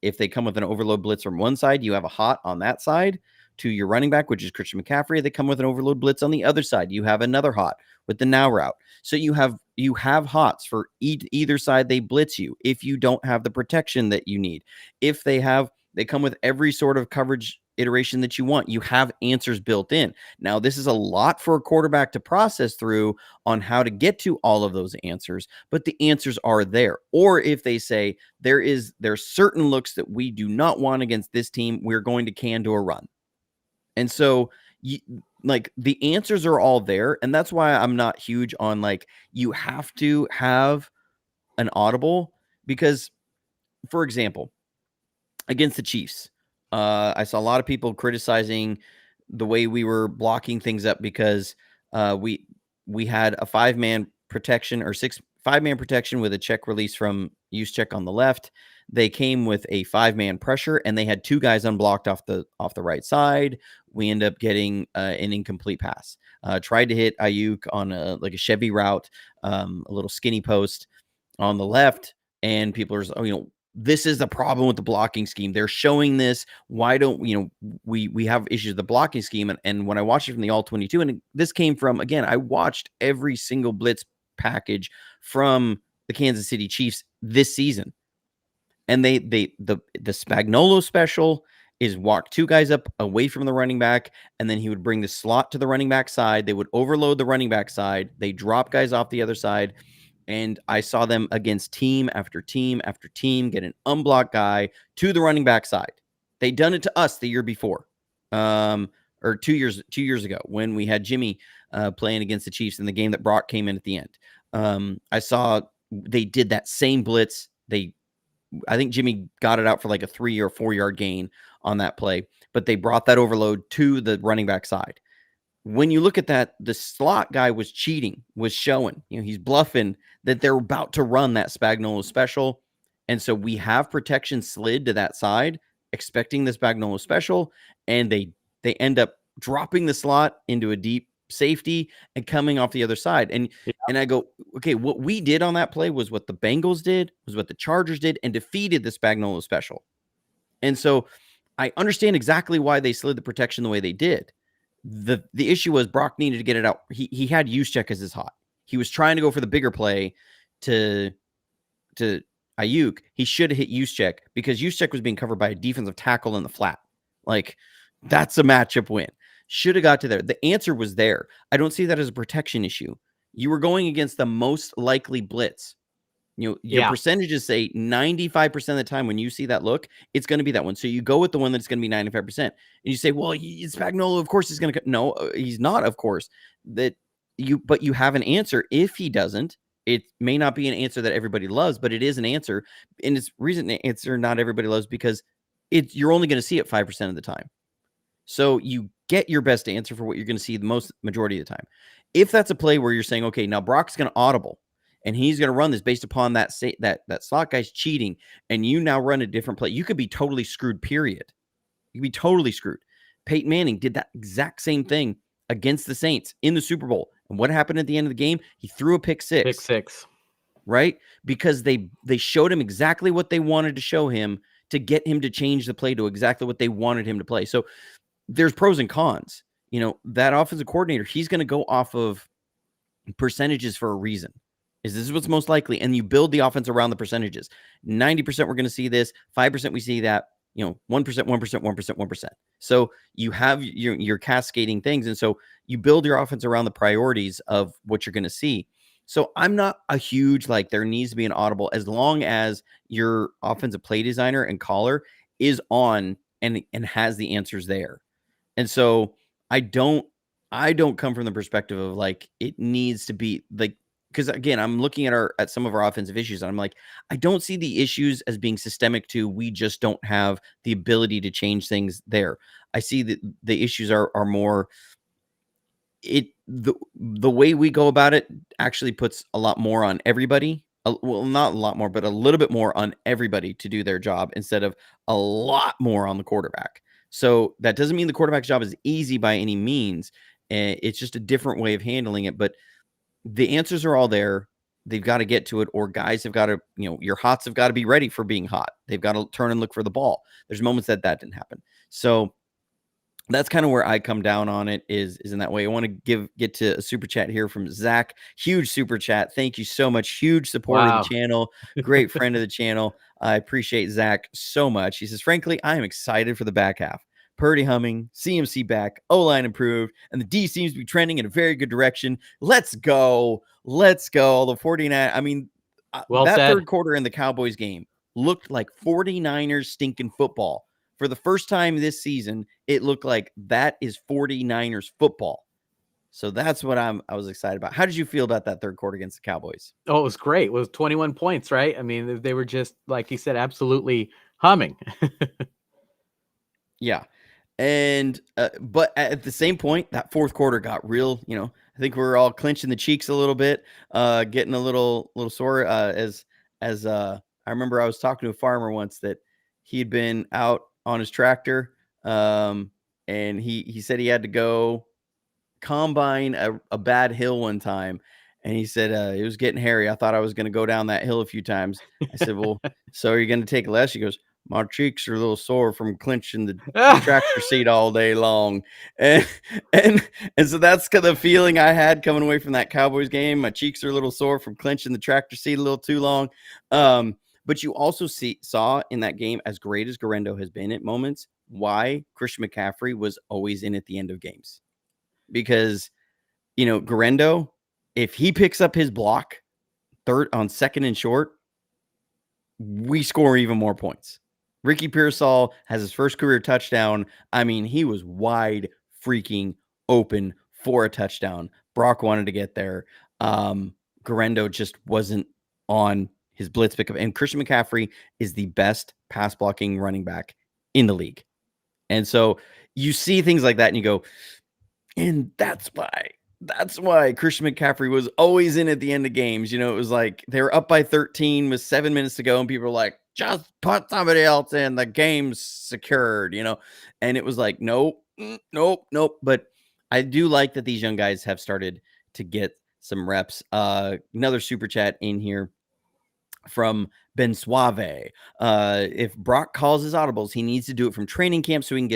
if they come with an overload blitz from one side, you have a hot on that side to your running back, which is Christian McCaffrey. They come with an overload blitz on the other side. You have another hot with the now route. So you have hots for either side they blitz you if you don't have the protection that you need. If they come with every sort of coverage iteration that you want. You have answers built in. Now, this is a lot for a quarterback to process through on how to get to all of those answers, but the answers are there. Or if they say there's certain looks that we do not want against this team, we're going to can do a run. And so the answers are all there. And that's why I'm not huge on you have to have an audible, because, for example, against the Chiefs, I saw a lot of people criticizing the way we were blocking things up, because we had a 5-man protection or 5-man protection with a check release from use check on the left. They came with a 5-man pressure, and they had 2 guys unblocked off the right side. We end up getting an incomplete pass. Tried to hit Ayuk on a Chevy route, a little skinny post on the left, and people are, this is the problem with the blocking scheme. They're showing this. Why don't we have issues with the blocking scheme? And when I watched it from the All 22, and this came from, again, I watched every single blitz package from the Kansas City Chiefs this season. And the Spagnuolo special is walk 2 guys up away from the running back, and then he would bring the slot to the running back side. They would overload the running back side. They drop guys off the other side. And I saw them against team after team after team get an unblocked guy to the running back side. They'd done it to us the year before, or 2 years ago when we had Jimmy playing against the Chiefs in the game that Brock came in at the end. I saw they did that same blitz. I think Jimmy got it out for a 3 or 4 yard gain on that play, but they brought that overload to the running back side. When you look at that, the slot guy was cheating, was showing, he's bluffing that they're about to run that Spagnuolo special. And so we have protection slid to that side, expecting the Spagnuolo special. And they end up dropping the slot into a deep safety and coming off the other side. And I go, okay, what we did on that play was what the Bengals did, was what the Chargers did, and defeated the Spagnuolo special. And so I understand exactly why they slid the protection the way they did. The issue was Brock needed to get it out. He had use check as his hot. He was trying to go for the bigger play to Ayuk. He should have hit use check, because use check was being covered by a defensive tackle in the flat. That's a matchup win. Should have got to there. The answer was there. I don't see that as a protection issue. You were going against the most likely blitz. Your percentages say 95% of the time when you see that look, it's going to be that one. So you go with the one that's going to be 95%. And you say, well, it's Spagnuolo. Of course he's going to. No, he's not. Of course but you have an answer. If he doesn't, it may not be an answer that everybody loves, but it is an answer. And it's reason the answer not everybody loves, because you're only going to see it 5% of the time. So you get your best answer for what you're going to see the most majority of the time. If that's a play where you're saying, okay, now Brock's going to audible, and he's going to run this based upon that slot guy's cheating, and you now run a different play, you could be totally screwed, period. You could be totally screwed. Peyton Manning did that exact same thing against the Saints in the Super Bowl. And what happened at the end of the game? He threw a pick six. Right? Because they showed him exactly what they wanted to show him to get him to change the play to exactly what they wanted him to play. So there's pros and cons. That offensive coordinator, he's going to go off of percentages for a reason. Is this what's most likely? And you build the offense around the percentages. 90% we're going to see this, 5% we see that, 1%, 1%, 1%, 1%. So you have your cascading things. And so you build your offense around the priorities of what you're going to see. So I'm not a huge, there needs to be an audible as long as your offensive play designer and caller is on and has the answers there. And so I don't come from the perspective of it needs to be because again, I'm looking at some of our offensive issues and I'm like, I don't see the issues as being systemic to we just don't have the ability to change things there. I see that the issues are more the way we go about it actually puts a lot more on everybody. Well, not a lot more, but a little bit more on everybody to do their job instead of a lot more on the quarterback. So that doesn't mean the quarterback's job is easy by any means. It's just a different way of handling it. But the answers are all there. They've got to get to it, or guys have got to, your hots have got to be ready for being hot. They've got to turn and look for the ball. There's moments that didn't happen. So that's kind of where I come down on it is in that way. I want to get to a super chat here from Zach. Huge super chat. Thank you so much. Huge supporter of the channel. Great friend of the channel. I appreciate Zach so much. He says, frankly, I am excited for the back half. Purdy humming, CMC back, O-line improved, and the D seems to be trending in a very good direction. Let's go. Let's go. The 49, I mean, that third quarter in the Cowboys game looked like 49ers stinking football. For the first time this season, it looked like that is 49ers football. So that's what I was excited about. How did you feel about that third quarter against the Cowboys? Oh, it was great. It was 21 points, right? I mean, they were just, like he said, absolutely humming. Yeah. And, but at the same point, that fourth quarter got real, I think we were all clenching the cheeks a little bit, getting a little sore, as I remember I was talking to a farmer once that he'd been out on his tractor. And he said he had to go combine a bad hill one time. And he said, it was getting hairy. I thought I was going to go down that hill a few times. I said, well, so are you going to take less? He goes, my cheeks are a little sore from clenching the tractor seat all day long. And so that's kind of the feeling I had coming away from that Cowboys game. My cheeks are a little sore from clenching the tractor seat a little too long. But you also saw in that game, as great as Guerrero has been at moments, why Christian McCaffrey was always in at the end of games. Because, Guerrero, if he picks up his block third on second and short, we score even more points. Ricky Pearsall has his first career touchdown. I mean, he was wide freaking open for a touchdown. Brock wanted to get there. Guerrero just wasn't on his blitz pickup. And Christian McCaffrey is the best pass blocking running back in the league. And so you see things like that and you go, and that's why Christian McCaffrey was always in at the end of games. It was like they were up by 13 with 7 minutes to go, and people were like, just put somebody else in, the game's secured, and it was like, nope. But I do like that these young guys have started to get some reps. Another super chat in here from Ben Suave. If Brock calls his audibles, he needs to do it from training camp so he can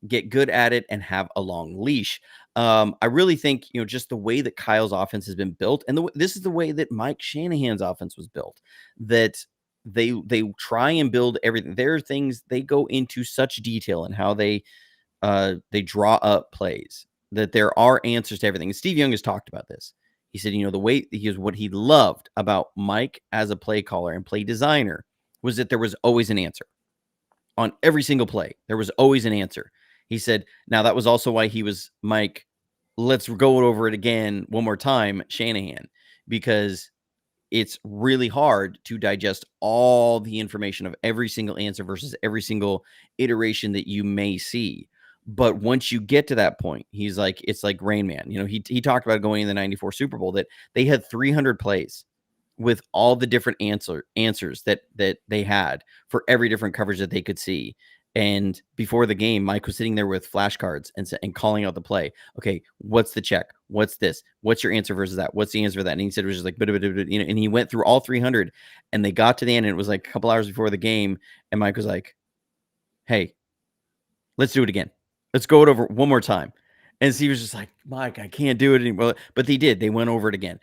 get good at it and have a long leash. I really think, just the way that Kyle's offense has been built, and this is the way that Mike Shanahan's offense was built, that they try and build everything. There are things they go into such detail in how they draw up plays, that there are answers to everything. And Steve Young has talked about this. He said, the way what he loved about Mike as a play caller and play designer was that there was always an answer on every single play. There was always an answer. He said, now that was also why he was Mike. Let's go over it again one more time, Shanahan, because it's really hard to digest all the information of every single answer versus every single iteration that you may see. But once you get to that point, he's like, it's like Rain Man. He talked about going in the 94 Super Bowl that they had 300 plays with all the different answers that they had for every different coverage that they could see. And before the game, Mike was sitting there with flashcards and calling out the play. Okay, what's the check? What's this? What's your answer versus that? What's the answer for that? And he said it was just like, and he went through all 300, and they got to the end, and it was like a couple hours before the game, and Mike was like, hey, let's do it again. Let's go it over one more time. And Steve was just like, Mike, I can't do it anymore. But they did. They went over it again.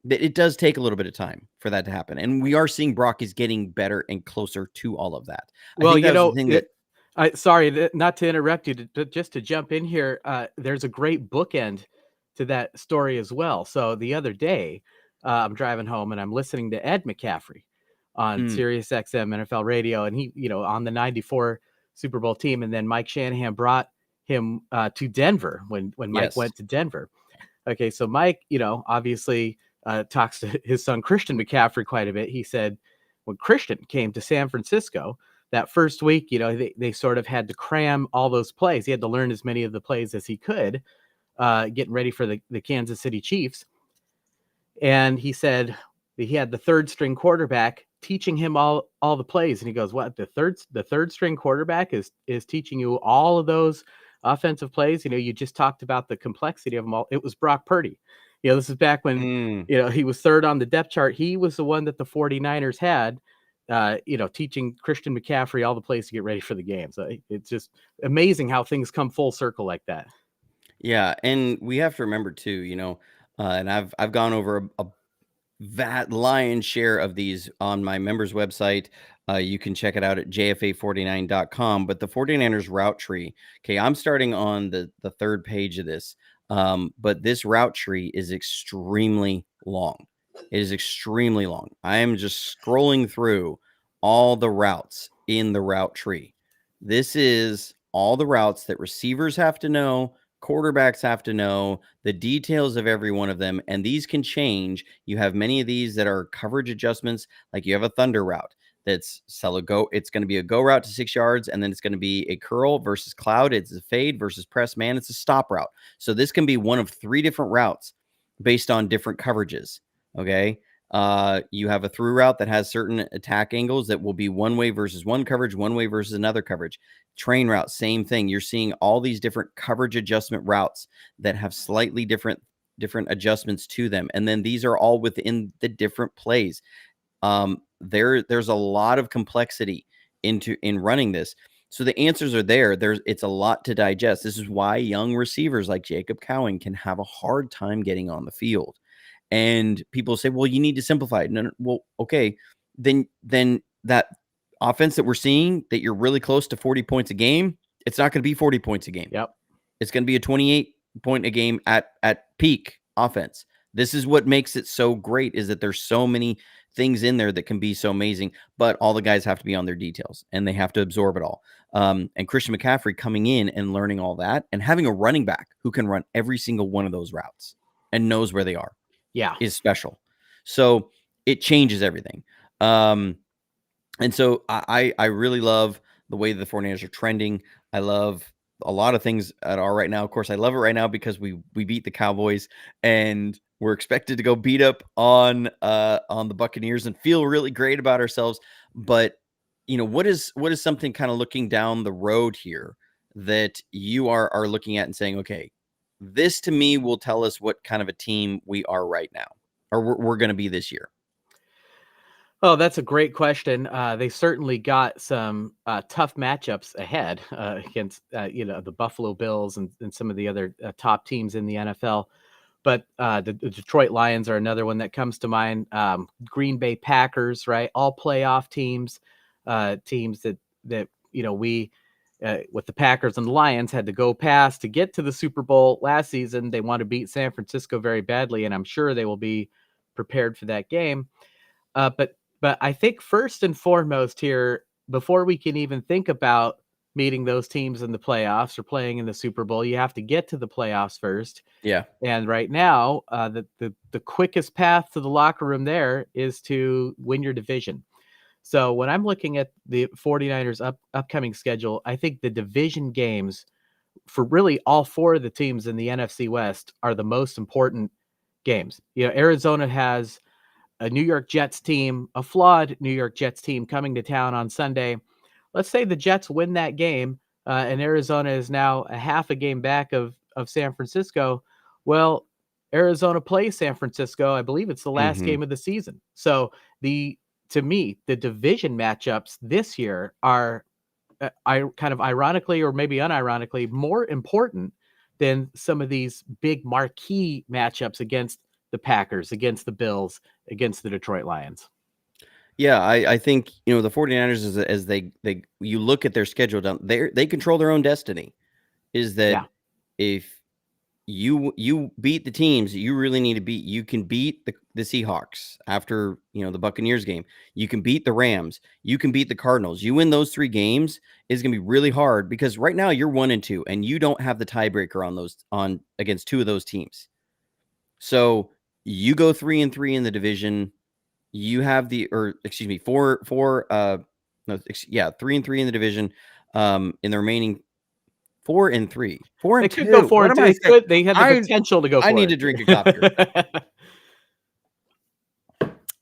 It does take a little bit of time for that to happen. And we are seeing Brock is getting better and closer to all of that. Well, I think that was the thing that sorry, not to interrupt you, just to jump in here. There's a great bookend to that story as well. So the other day, I'm driving home and I'm listening to Ed McCaffrey on Sirius XM NFL radio, and he, on the '94 Super Bowl team, and then Mike Shanahan brought him to Denver when Mike went to Denver. Okay, so Mike, obviously talks to his son Christian McCaffrey quite a bit. He said when Christian came to San Francisco that first week, they sort of had to cram all those plays. He had to learn as many of the plays as he could, getting ready for the Kansas City Chiefs. And he said that he had the third string quarterback teaching him all the plays. And he goes, what, the third string quarterback is teaching you all of those offensive plays? You just talked about the complexity of them all. It was Brock Purdy. This is back when, he was third on the depth chart. He was the one that the 49ers had, teaching Christian McCaffrey all the plays to get ready for the game. So it's just amazing how things come full circle like that. Yeah. And we have to remember too, and I've gone over that lion's share of these on my members website. You can check it out at jfa49.com. But the 49ers route tree, okay, I'm starting on the third page of this. But this route tree is extremely long. It is extremely long. I am just scrolling through all the routes in the route tree. This is all the routes that receivers have to know, quarterbacks have to know, the details of every one of them, and these can change. You have many of these that are coverage adjustments, like you have a thunder route that's it's going to be a go route to 6 yards, and then it's going to be a curl versus cloud, it's a fade versus press man, it's a stop route. So this can be one of 3 different routes based on different coverages. Okay. You have a through route that has certain attack angles that will be one way versus one coverage, one way versus another coverage. Train route, same thing. You're seeing all these different coverage adjustment routes that have slightly different adjustments to them. And then these are all within the different plays. There's a lot of complexity in running this. So the answers are there. It's a lot to digest. This is why young receivers like Jacob Cowing can have a hard time getting on the field. And people say, well, you need to simplify it. No, well, okay. Then that offense that we're seeing, that you're really close to 40 points a game, it's not going to be 40 points a game. Yep. It's going to be a 28 point a game at peak offense. This is what makes it so great, is that there's so many things in there that can be so amazing, but all the guys have to be on their details and they have to absorb it all. And Christian McCaffrey coming in and learning all that and having a running back who can run every single one of those routes and knows where they are. Yeah, is special. So it changes everything. And so I really love the way the 49ers are trending. I love a lot of things that are right now. Of course, I love it right now because we beat the Cowboys and we're expected to go beat up on the Buccaneers and feel really great about ourselves. But what is something kind of looking down the road here that you are looking at and saying, okay, this to me will tell us what kind of a team we are right now, or we're going to be this year. Oh, that's a great question. They certainly got some tough matchups ahead against, the Buffalo Bills and some of the other top teams in the NFL. But the Detroit Lions are another one that comes to mind. Green Bay Packers, right? All playoff teams, teams that we with the Packers and the Lions had to go past to get to the Super Bowl last season. They want to beat San Francisco very badly, and I'm sure they will be prepared for that game. But I think first and foremost here, before we can even think about meeting those teams in the playoffs or playing in the Super Bowl, you have to get to the playoffs first. Yeah. And right now, the quickest path to the locker room there is to win your division. So when I'm looking at the 49ers upcoming schedule, I think the division games for really all 4 of the teams in the NFC West are the most important games. Arizona has a New York Jets team, a flawed New York Jets team coming to town on Sunday. Let's say the Jets win that game, and Arizona is now a half a game back of San Francisco. Well, Arizona plays San Francisco. I believe it's the last game of the season. So to me, the division matchups this year are kind of ironically or maybe unironically more important than some of these big marquee matchups against the Packers, against the Bills, against the Detroit Lions. Yeah, I think, the 49ers, as you look at their schedule down there, they control their own destiny. Is that if you beat the teams you really need to beat, you can beat the Seahawks after, the Buccaneers game. You can beat the Rams. You can beat the Cardinals. You win those 3 games is going to be really hard, because right now you're 1-2 and you don't have the tiebreaker on against 2 of those teams. So you go 3-3 in the division. You have 3-3 in the division. In the remaining 4-3, 4-2. They could go 4 and 2. They had the potential to go 4. I need to drink a coffee.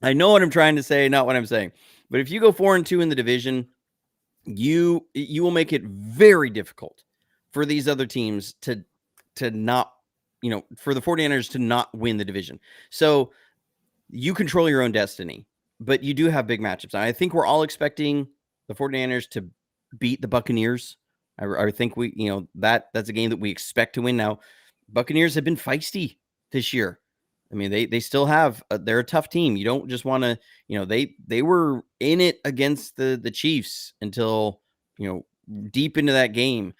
I know what I'm trying to say, not what I'm saying. But if you go 4-2 in the division, you will make it very difficult for these other teams to not, for the 49ers to not win the division. So you control your own destiny, but you do have big matchups. I think we're all expecting the 49ers to beat the Buccaneers. I think that's a game that we expect to win. Now, Buccaneers have been feisty this year. I mean, they still have, they're a tough team. You don't just want to, they were in it against the Chiefs until, deep into that game.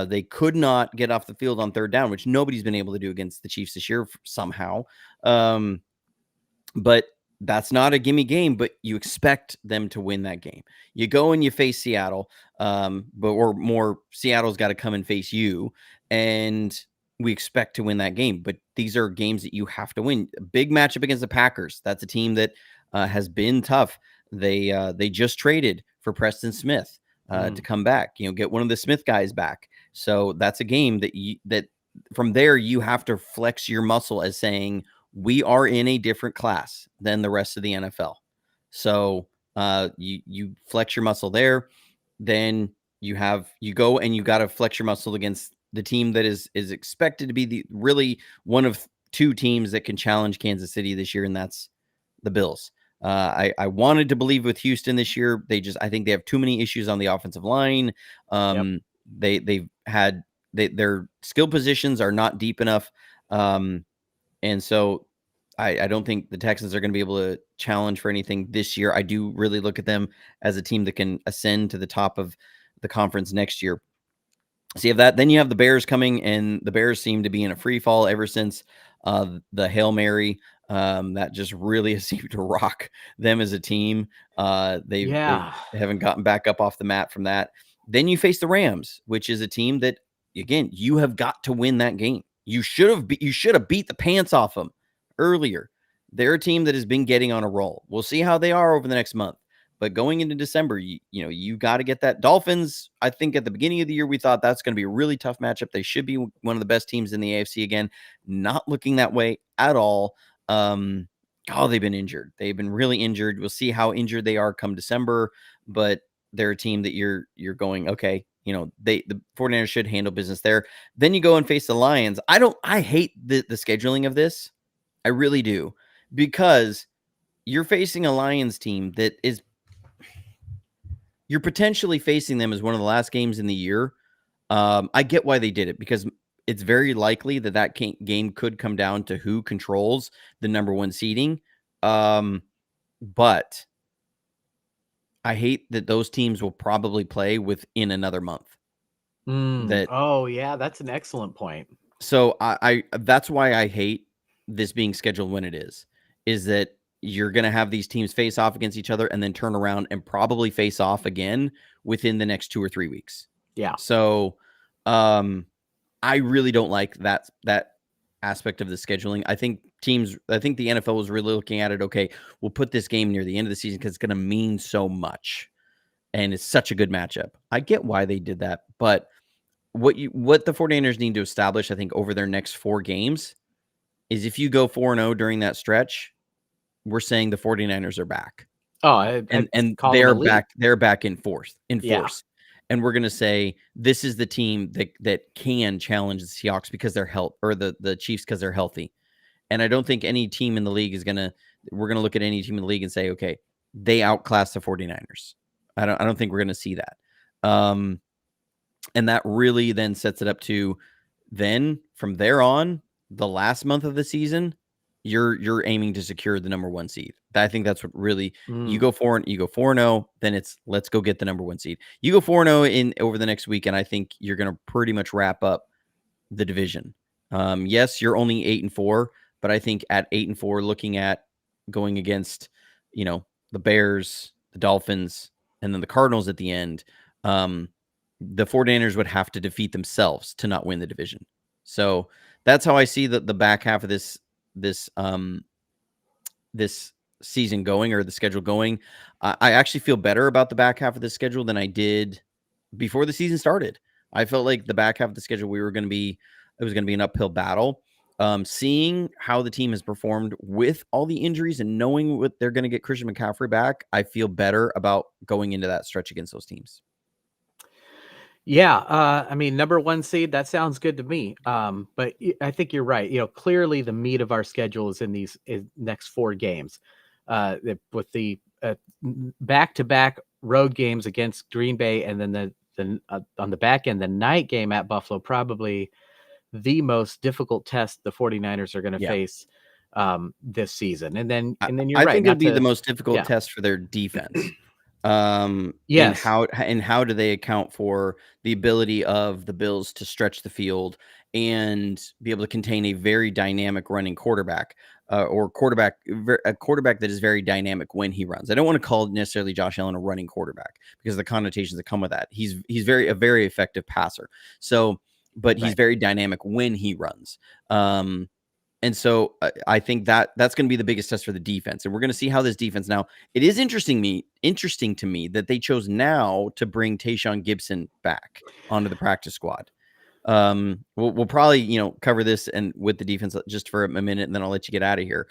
They could not get off the field on 3rd down, which nobody's been able to do against the Chiefs this year somehow. But that's not a gimme game, but you expect them to win that game. You go and you face Seattle, or more, Seattle's got to come and face you, and we expect to win that game. But these are games that you have to win. A big matchup against the Packers. That's a team that has been tough. They just traded for Preston Smith to come back. Get one of the Smith guys back. So that's a game that from there you have to flex your muscle as saying, we are in a different class than the rest of the NFL. So you flex your muscle there. Then you go and you got to flex your muscle against the team that is expected to be really one of 2 teams that can challenge Kansas City this year, and that's the Bills. I wanted to believe with Houston this year. I think they have too many issues on the offensive line. Their skill positions are not deep enough. And so I don't think the Texans are going to be able to challenge for anything this year. I do really look at them as a team that can ascend to the top of the conference next year. So you have that. Then you have the Bears coming, and the Bears seem to be in a free fall ever since the Hail Mary. That just really has seemed to rock them as a team. They haven't gotten back up off the mat from that. Then you face the Rams, which is a team that, again, you have got to win that game. You should have beat the pants off them earlier. They're a team that has been getting on a roll. We'll see how they are over the next month. But going into December, you got to get that. Dolphins, I think at the beginning of the year, we thought that's going to be a really tough matchup. They should be one of the best teams in the AFC again. Not looking that way at all. They've been injured. They've been really injured. We'll see how injured they are come December. But they're a team that you're going, okay, the 49ers should handle business there. Then you go and face the Lions. I hate the scheduling of this. I really do, because you're facing a Lions team that you're potentially facing them as one of the last games in the year. I get why they did it, because it's very likely that game could come down to who controls the number 1 seeding. But I hate that those teams will probably play within another month. That's an excellent point. So I that's why I hate this being scheduled when it is that you're going to have these teams face off against each other and then turn around and probably face off again within the next 2 or 3 weeks. Yeah. So I really don't like that aspect of the scheduling. I think the NFL was really looking at it. Okay, we'll put this game near the end of the season because it's going to mean so much. And it's such a good matchup. I get why they did that. But what the 49ers need to establish, I think, over their next 4 games is if you go 4-0 during that stretch, we're saying the 49ers are back. And they're back in force. And we're going to say this is the team that can challenge the Seahawks because they're the Chiefs because they're healthy. And I don't think any team in the league we're going to look at any team in the league and say, okay, they outclassed the 49ers. I don't think we're going to see that. And that really then sets it up to then from there on, the last month of the season, you're aiming to secure the number 1 seed. I think that's what really you go 4-0, then it's let's go get the number 1 seed. You go 4-0 in over the next week, and I think you're going to pretty much wrap up the division. Yes, you're only 8-4, but I think at 8-4, looking at going against, the Bears, the Dolphins, and then the Cardinals at the end, the 49ers would have to defeat themselves to not win the division. So that's how I see the back half of this season going, or the schedule going. I actually feel better about the back half of the schedule than I did before the season started. I felt like the back half of the schedule, it was going to be an uphill battle. Seeing how the team has performed with all the injuries and knowing what they're going to get Christian McCaffrey back, I feel better about going into that stretch against those teams. Yeah, I mean, number 1 seed, that sounds good to me. But I think you're right. Clearly the meat of our schedule is in these next 4 games, with the back-to-back road games against Green Bay, and then on the back end, the night game at Buffalo, probably the most difficult test the 49ers are going to face this season. And then you're right. I think it'll be the most difficult test for their defense. Yes. And how do they account for the ability of the Bills to stretch the field and be able to contain a very dynamic running quarterback, or a quarterback that is very dynamic when he runs. I don't want to call necessarily Josh Allen a running quarterback because of the connotations that come with that. He's a very effective passer. So, but he's very dynamic when he runs. And so I think that's going to be the biggest test for the defense. And we're going to see how this defense now, it is interesting to me that they chose now to bring Tayshaun Gibson back onto the practice squad. We'll probably, cover this and with the defense just for a minute, and then I'll let you get out of here.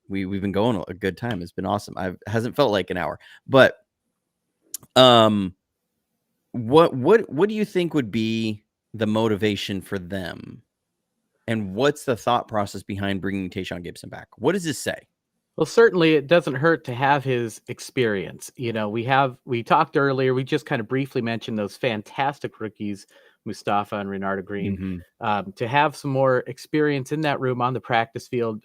We've been going a good time. It's been awesome. It hasn't felt like an hour, but, what do you think would be the motivation for them? And what's the thought process behind bringing Tayshaun Gibson back? What does this say? Well, certainly it doesn't hurt to have his experience. We talked earlier, we just kind of briefly mentioned those fantastic rookies, Mustafa and Renardo Green, to have some more experience in that room on the practice field,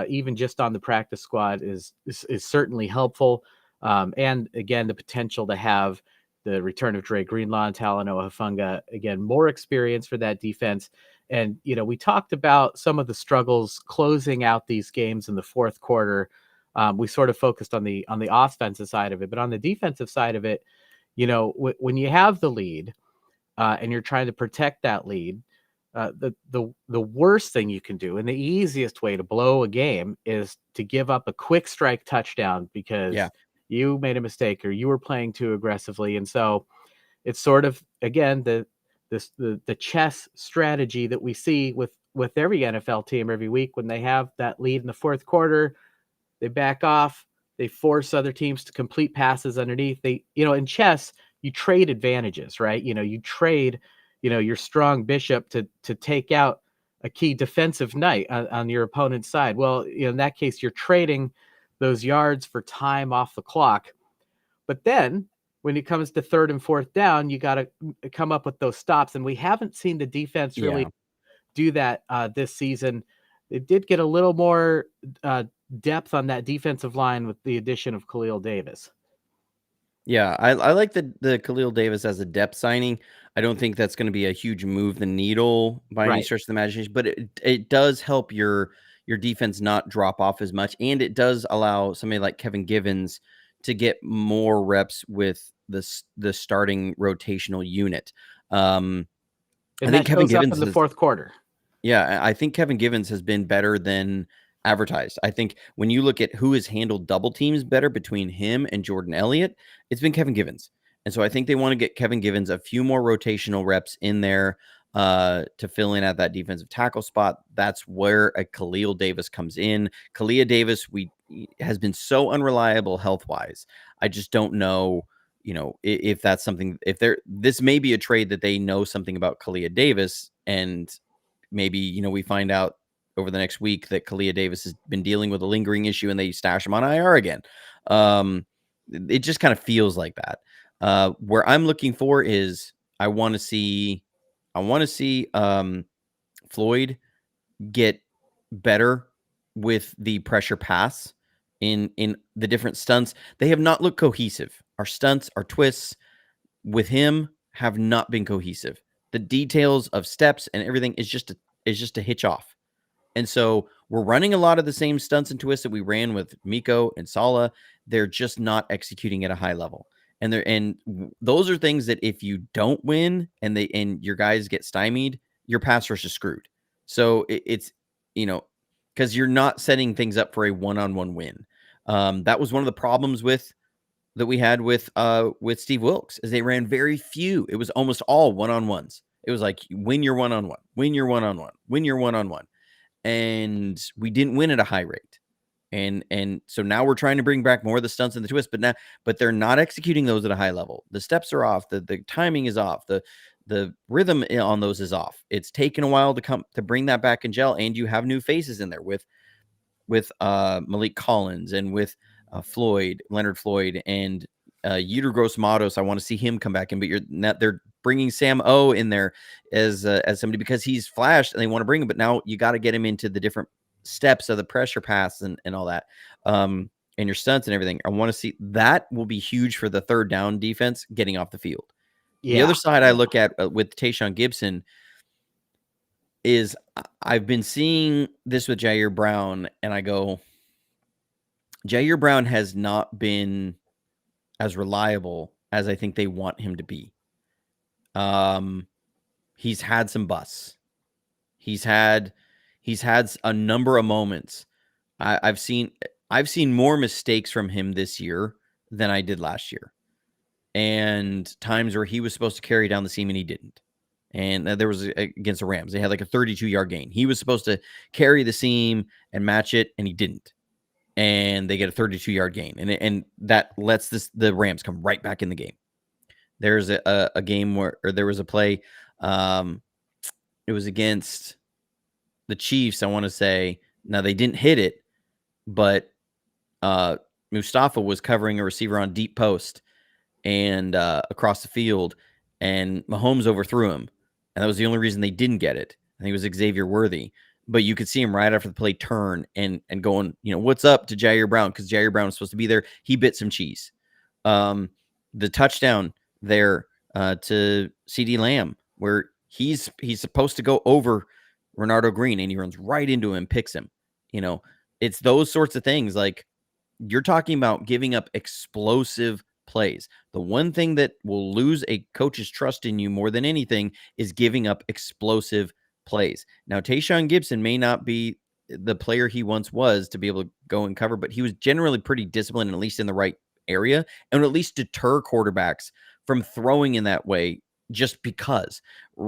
even just on the practice squad is certainly helpful. And again, the potential to have the return of Dre Greenlaw and Talanoa Hufanga, again, more experience for that defense. And, we talked about some of the struggles closing out these games in the fourth quarter. We sort of focused on the offensive side of it, but on the defensive side of it, when you have the lead and you're trying to protect that lead, the worst thing you can do and the easiest way to blow a game is to give up a quick strike touchdown because you made a mistake or you were playing too aggressively. And so it's sort of, again, the chess strategy that we see with every NFL team every week. When they have that lead in the fourth quarter, they back off, they force other teams to complete passes underneath. In chess, you trade advantages, right? You trade, your strong bishop to take out a key defensive knight on your opponent's side. Well, in that case, you're trading those yards for time off the clock. But then when it comes to third and fourth down, you got to come up with those stops. And we haven't seen the defense really do that this season. It did get a little more depth on that defensive line with the addition of Khalil Davis. Yeah, I like the Khalil Davis as a depth signing. I don't think that's going to be a huge move the needle by any stretch of the imagination, but it does help your defense not drop off as much. And it does allow somebody like Kevin Givens to get more reps with the starting rotational unit. And I think Kevin Givens up in the fourth quarter. Yeah, I think Kevin Givens has been better than advertised. I think when you look at who has handled double teams better between him and Jordan Elliott, it's been Kevin Givens. And so I think they want to get Kevin Givens a few more rotational reps in there to fill in at that defensive tackle spot. That's where a Khalil Davis comes in. Khalil Davis has been so unreliable health-wise. I just don't know, if that's something, this may be a trade that they know something about Khalil Davis, and maybe, we find out over the next week that Khalil Davis has been dealing with a lingering issue and they stash him on IR again. It just kind of feels like that. Where I'm looking for is I want to see I want to see Floyd get better with the pressure pass in the different stunts. They have not looked cohesive. Our stunts, our twists with him have not been cohesive. The details of steps and everything is just a hitch off. And so we're running a lot of the same stunts and twists that we ran with Miko and Sala. They're just not executing at a high level. And those are things that if you don't win and your guys get stymied, your pass rush is screwed. So it's, because you're not setting things up for a one-on-one win. That was one of the problems that we had with Steve Wilkes, is they ran very few. It was almost all one-on-ones. It was like, win your one-on-one, win your one-on-one, win your one-on-one. And we didn't win at a high rate. And so now we're trying to bring back more of the stunts and the twists, but they're not executing those at a high level. The steps are off. The timing is off. The rhythm on those is off. It's taken a while to bring that back in gel. And you have new faces in there with Malik Collins and with Leonard Floyd, and Uter Gross Matos. I want to see him come back in, but they're bringing Sam O in there as somebody because he's flashed and they want to bring him, but now you got to get him into the different steps of the pressure pass and all that, and your stunts and everything. I want to see that. Will be huge for the third down defense getting off the field. Yeah. The other side I look at with Tayshaun Gibson is I've been seeing this with Jair Brown, and I go, Jair Brown has not been as reliable as I think they want him to be. He's had some busts. He's had a number of moments. I've seen more mistakes from him this year than I did last year, and times where he was supposed to carry down the seam and he didn't. And there was against the Rams, they had like a 32-yard gain. He was supposed to carry the seam and match it, and he didn't. And they get a 32-yard gain, and that lets the Rams come right back in the game. There's a game where there was a play. It was against the Chiefs, I want to say. Now, they didn't hit it, but Mustafa was covering a receiver on deep post and across the field, and Mahomes overthrew him. And that was the only reason they didn't get it. I think it was Xavier Worthy. But you could see him right after the play turn and going, what's up to Jair Brown? Because Jair Brown was supposed to be there. He bit some cheese. The touchdown there to CD Lamb, where he's supposed to go over Renardo Green, and he runs right into him, picks him. It's those sorts of things. Like, you're talking about giving up explosive plays. The one thing that will lose a coach's trust in you more than anything is giving up explosive plays. Now, Tayshaun Gibson may not be the player he once was to be able to go and cover, but he was generally pretty disciplined, at least in the right area, and would at least deter quarterbacks from throwing in that way, just because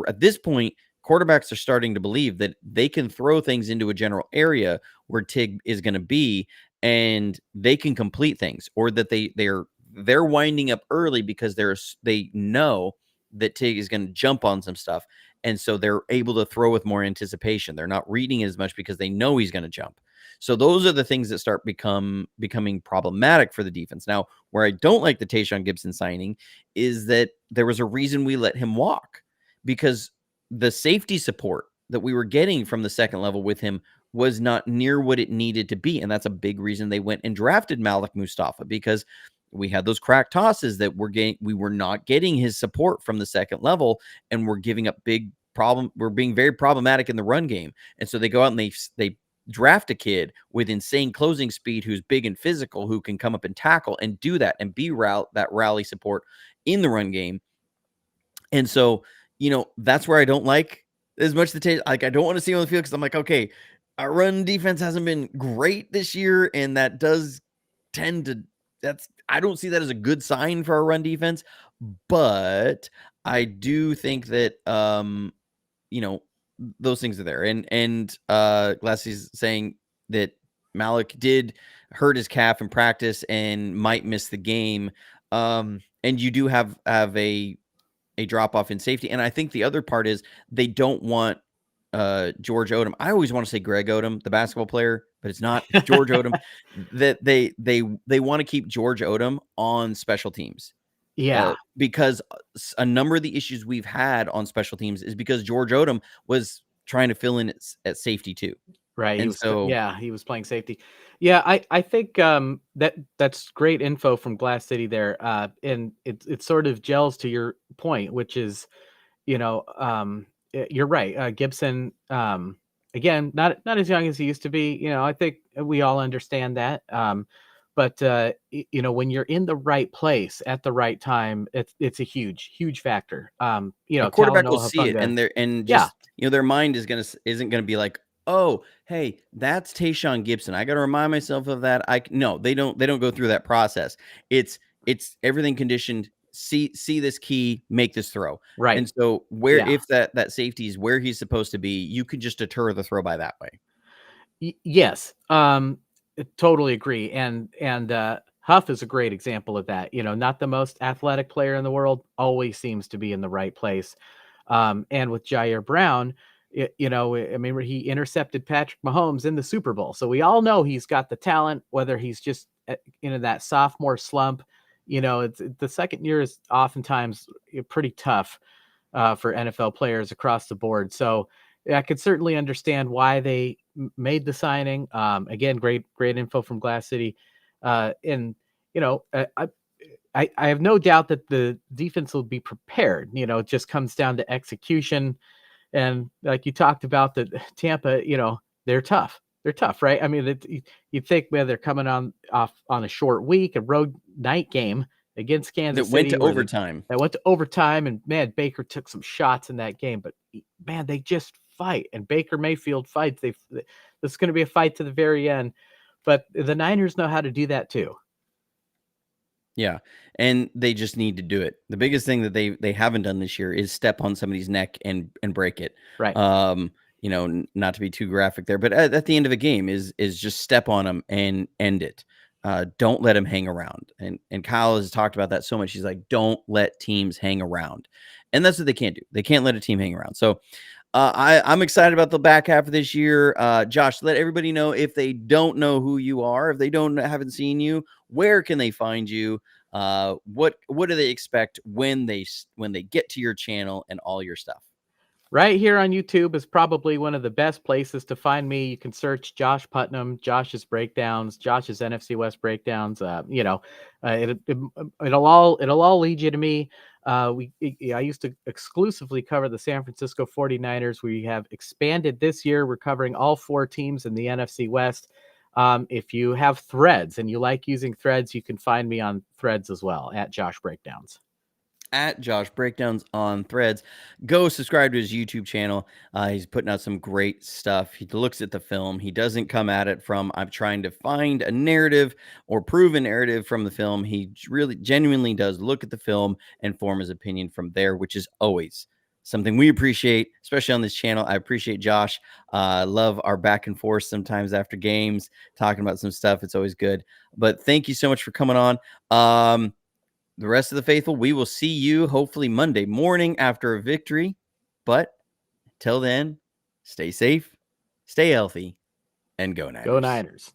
at this point, quarterbacks are starting to believe that they can throw things into a general area where Tig is going to be, and they can complete things, or that they're winding up early because they know that Tig is going to jump on some stuff. And so they're able to throw with more anticipation. They're not reading as much because they know he's going to jump. So those are the things that start becoming problematic for the defense. Now, where I don't like the Tayshaun Gibson signing is that there was a reason we let him walk, because the safety support that we were getting from the second level with him was not near what it needed to be. And that's a big reason they went and drafted Malik Mustafa, because we had those crack tosses that we were not getting his support from the second level, and we're giving up we're being very problematic in the run game. And so they go out and they draft a kid with insane closing speed, who's big and physical, who can come up and tackle and do that and be that rally support in the run game. And so, that's where I don't like as much I don't want to see him on the field, because I'm like, okay, our run defense hasn't been great this year, and that does tend to I don't see that as a good sign for our run defense, but I do think that, those things are there. And Glassy's saying that Malik did hurt his calf in practice and might miss the game. And you do have a drop off in safety. And I think the other part is they don't want George Odom. I always want to say Greg Odom, the basketball player, but it's not George Odom. That they want to keep George Odom on special teams. Yeah, because a number of the issues we've had on special teams is because George Odom was trying to fill in at safety too. Right. And He was playing safety. Yeah, I think that's great info from Glass City there. And it sort of gels to your point, which is, you're right. Gibson, again, not as young as he used to be. I think we all understand that. But when you're in the right place at the right time, it's a huge factor. a quarterback will Talanoa see it, Hufanga, and just their mind isn't gonna be like, oh, hey, that's Tayshaun Gibson. I got to remind myself of that. No, they don't go through that process. It's everything conditioned. See this key, make this throw. right. And so if that safety is where he's supposed to be, you can just deter the throw by that way. Yes. Totally agree. And Huff is a great example of that. Not the most athletic player in the world, always seems to be in the right place. And with Jair Brown, I mean, he intercepted Patrick Mahomes in the Super Bowl. So we all know he's got the talent, whether he's just in that sophomore slump. It's the second year is oftentimes pretty tough for NFL players across the board. So I could certainly understand why they made the signing. Again, great info from Glass City. And I have no doubt that the defense will be prepared. It just comes down to execution. And like you talked about, that Tampa, they're tough. They're tough, right? I mean, you think, man, they're coming off on a short week, a road night game against Kansas City. That went to overtime. That went to overtime, and man, Baker took some shots in that game. But man, they just fight, and Baker Mayfield fights. This is going to be a fight to the very end. But the Niners know how to do that too. Yeah, and they just need to do it. The biggest thing that they haven't done this year is step on somebody's neck and break it. Right. Not to be too graphic there, but at the end of a game is just step on them and end it. Don't let them hang around. And Kyle has talked about that so much. He's like, don't let teams hang around. And that's what they can't do. They can't let a team hang around. So I'm excited about the back half of this year. Josh, let everybody know, if they don't know who you are, if they haven't seen you, where can they find you? What do they expect when they get to your channel and all your stuff? Right here on YouTube is probably one of the best places to find me. You can search Josh Putnam, Josh's breakdowns, Josh's NFC West breakdowns. It'll all lead you to me. I used to exclusively cover the San Francisco 49ers. We have expanded this year. We're covering all 4 teams in the NFC West. If you have Threads and you like using Threads, you can find me on Threads as well, at Josh Breakdowns. At Josh Breakdowns on Threads. Go subscribe to his YouTube channel. He's putting out some great stuff. He looks at the film. He doesn't come at it from, I'm trying to find a narrative or prove a narrative from the film. He really genuinely does look at the film and form his opinion from there, which is always something we appreciate, especially on this channel. I appreciate Josh. Love our back and forth sometimes after games, talking about some stuff. It's always good. But thank you so much for coming on. The rest of the faithful, we will see you hopefully Monday morning after a victory. But till then, stay safe, stay healthy, and go Niners. Go Niners.